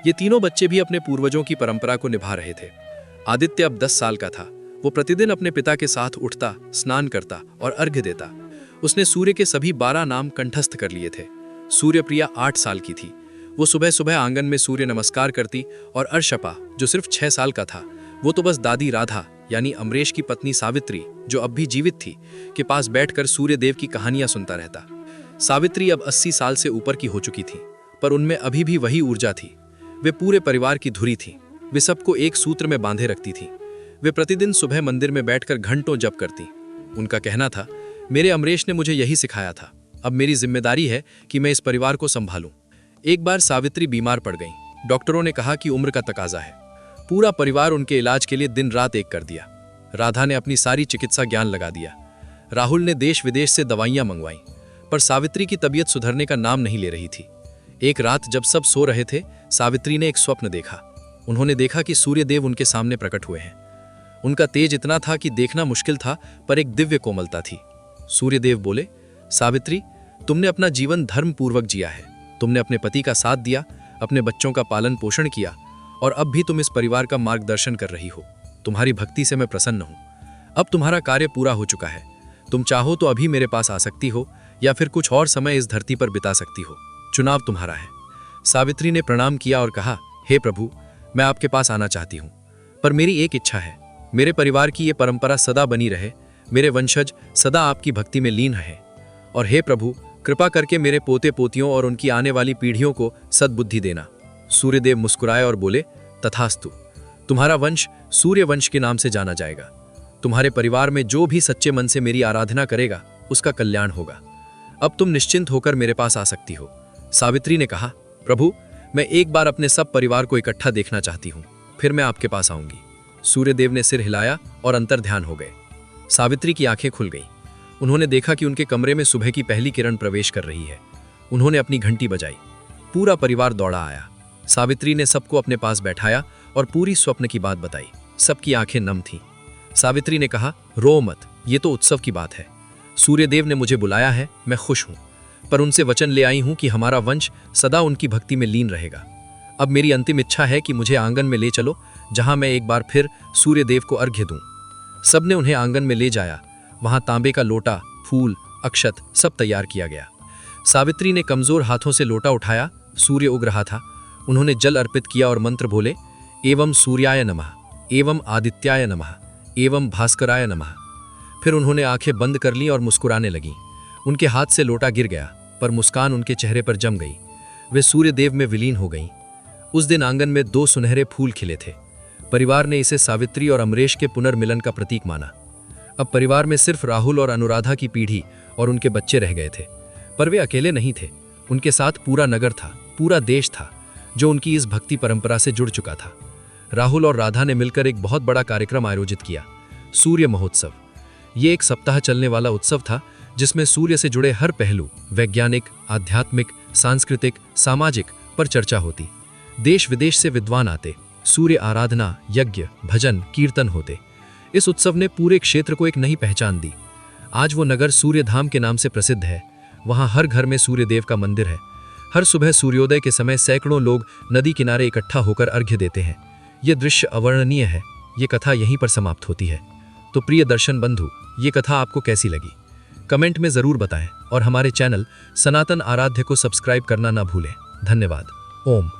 ये तीनों बच्चे भी अपने पूर्वजों की परंपरा को निभा रहे थे। आदित्य अब 10 साल का था। वो प्रतिदिन अपने पिता के साथ उठता, स्नान करता और अर्घ्य देता। उसने सूर्य के सभी 12 नाम कंठस्थ कर लिए थे। सूर्यप्रिया 8 साल की थी। वो सुबह सुबह आंगन में सूर्य नमस्कार करती और अर्शपा, जो सिर्फ 6 साल का था, वो तो बस दादी राधा यानी अमरेश की पत्नी सावित्री, जो अब भी जीवित थी, के पास बैठकर सूर्यदेव की कहानियां सुनता रहता। सावित्री अब 80 साल से ऊपर की हो चुकी थी, पर उनमें अभी भी वही ऊर्जा थी। वे पूरे परिवार की धुरी थी। वे सबको एक सूत्र में बांधे रखती थी। वे प्रतिदिन सुबह मंदिर में बैठकर घंटों जप करती। उनका कहना था, मेरे अमरेश ने मुझे यही सिखाया था, अब मेरी जिम्मेदारी है कि मैं इस परिवार को संभालूं। एक बार सावित्री बीमार पड़ गईं। डॉक्टरों ने कहा कि उम्र का तकाजा है। पूरा परिवार उनके इलाज के लिए दिन रात एक कर दिया। राधा ने अपनी सारी चिकित्सा ज्ञान लगा दिया। राहुल ने देश विदेश से दवाइयां मंगवाईं, पर सावित्री की तबीयत सुधरने का नाम नहीं ले रही थी। एक रात जब सब सो रहे थे, सावित्री ने एक स्वप्न देखा। उन्होंने देखा कि सूर्यदेव उनके सामने प्रकट हुए हैं। उनका तेज इतना था कि देखना मुश्किल था, पर एक दिव्य कोमलता थी। सूर्यदेव बोले, सावित्री, तुमने अपना जीवन धर्म पूर्वक जिया है। तुमने अपने पति का साथ दिया, अपने बच्चों का पालन पोषण किया और अब भी तुम इस परिवार का मार्गदर्शन कर रही हो। तुम्हारी भक्ति से मैं प्रसन्न हूं। अब तुम्हारा कार्य पूरा हो चुका है। तुम चाहो तो अभी मेरे पास आ सकती हो या फिर कुछ और समय इस धरती पर बिता सकती हो। चुनाव तुम्हारा है। सावित्री ने प्रणाम किया और कहा, हे प्रभु, मैं आपके पास आना चाहती हूँ, पर मेरी एक इच्छा है, मेरे परिवार की ये परंपरा सदा बनी रहे, मेरे वंशज सदा आपकी भक्ति में लीन रहे। और हे प्रभु, कृपा करके मेरे पोते पोतियों और उनकी आने वाली पीढ़ियों को सद्बुद्धि देना। सूर्यदेव मुस्कुराए और बोले, तथास्तु। तुम्हारा वंश सूर्य वंश के नाम से जाना जाएगा। तुम्हारे परिवार में जो भी सच्चे मन से मेरी आराधना करेगा उसका कल्याण होगा। अब तुम निश्चिंत होकर मेरे पास आ सकती हो। सावित्री ने कहा, प्रभु, मैं एक बार अपने सब परिवार को इकट्ठा देखना चाहती हूँ, फिर मैं आपके पास आऊंगी। सूर्यदेव ने सिर हिलाया और अंतर ध्यान हो गए। सावित्री की आंखें खुल गईं। उन्होंने देखा कि उनके कमरे में सुबह की पहली किरण प्रवेश कर रही है। उन्होंने अपनी घंटी बजाई। पूरा परिवार दौड़ा आया। सावित्री ने सबको अपने पास बैठाया और पूरी स्वप्न की बात बताई। सबकी आंखें नम थीं। सावित्री ने कहा, रो मत, ये तो उत्सव की बात है। सूर्यदेव ने मुझे बुलाया है, मैं खुश हूं, पर उनसे वचन ले आई हूं कि हमारा वंश सदा उनकी भक्ति में लीन रहेगा। अब मेरी अंतिम इच्छा है कि मुझे आंगन में ले चलो, जहां मैं एक बार फिर सूर्यदेव को अर्घ्य दूं। सबने उन्हें आंगन में ले जाया। वहां तांबे का लोटा, फूल, अक्षत सब तैयार किया गया। सावित्री ने कमजोर हाथों से लोटा उठाया। सूर्य उग रहा था। उन्होंने जल अर्पित किया और मंत्र बोले, एवं सूर्याय नमः, एवं आदित्याय नमः, एवं भास्कराय नमः। फिर उन्होंने आंखें बंद कर ली और मुस्कुराने लगीं। उनके हाथ से लोटा गिर गया, पर मुस्कान उनके चेहरे पर जम गई। वे सूर्यदेव में विलीन हो गईं। उस दिन आंगन में 2 सुनहरे फूल खिले थे। परिवार ने इसे सावित्री और अमरेश के पुनर्मिलन का प्रतीक माना। अब परिवार में सिर्फ राहुल और अनुराधा की पीढ़ी और उनके बच्चे रह गए थे, पर वे अकेले नहीं थे। उनके साथ पूरा नगर था, पूरा देश था, जो उनकी इस भक्ति परंपरा से जुड़ चुका था। राहुल और राधा ने मिलकर एक बहुत बड़ा कार्यक्रम आयोजित किया, सूर्य महोत्सव। ये एक सप्ताह चलने वाला उत्सव था, जिसमें सूर्य से जुड़े हर पहलू, वैज्ञानिक, आध्यात्मिक, सांस्कृतिक, सामाजिक पर चर्चा होती। देश विदेश से विद्वान आते। सूर्य आराधना, यज्ञ, भजन, कीर्तन होते। इस उत्सव ने पूरे क्षेत्र को एक नई पहचान दी। आज वो नगर सूर्यधाम के नाम से प्रसिद्ध है। वहाँ हर घर में सूर्यदेव का मंदिर है। हर सुबह सूर्योदय के समय सैकड़ों लोग नदी किनारे इकट्ठा होकर अर्घ्य देते हैं। ये दृश्य अवर्णनीय है। ये कथा यहीं पर समाप्त होती है। तो प्रिय दर्शन बंधु, ये कथा आपको कैसी लगी? कमेंट में जरूर बताएं और हमारे चैनल सनातन आराध्य को सब्सक्राइब करना ना भूलें। धन्यवाद। ओम।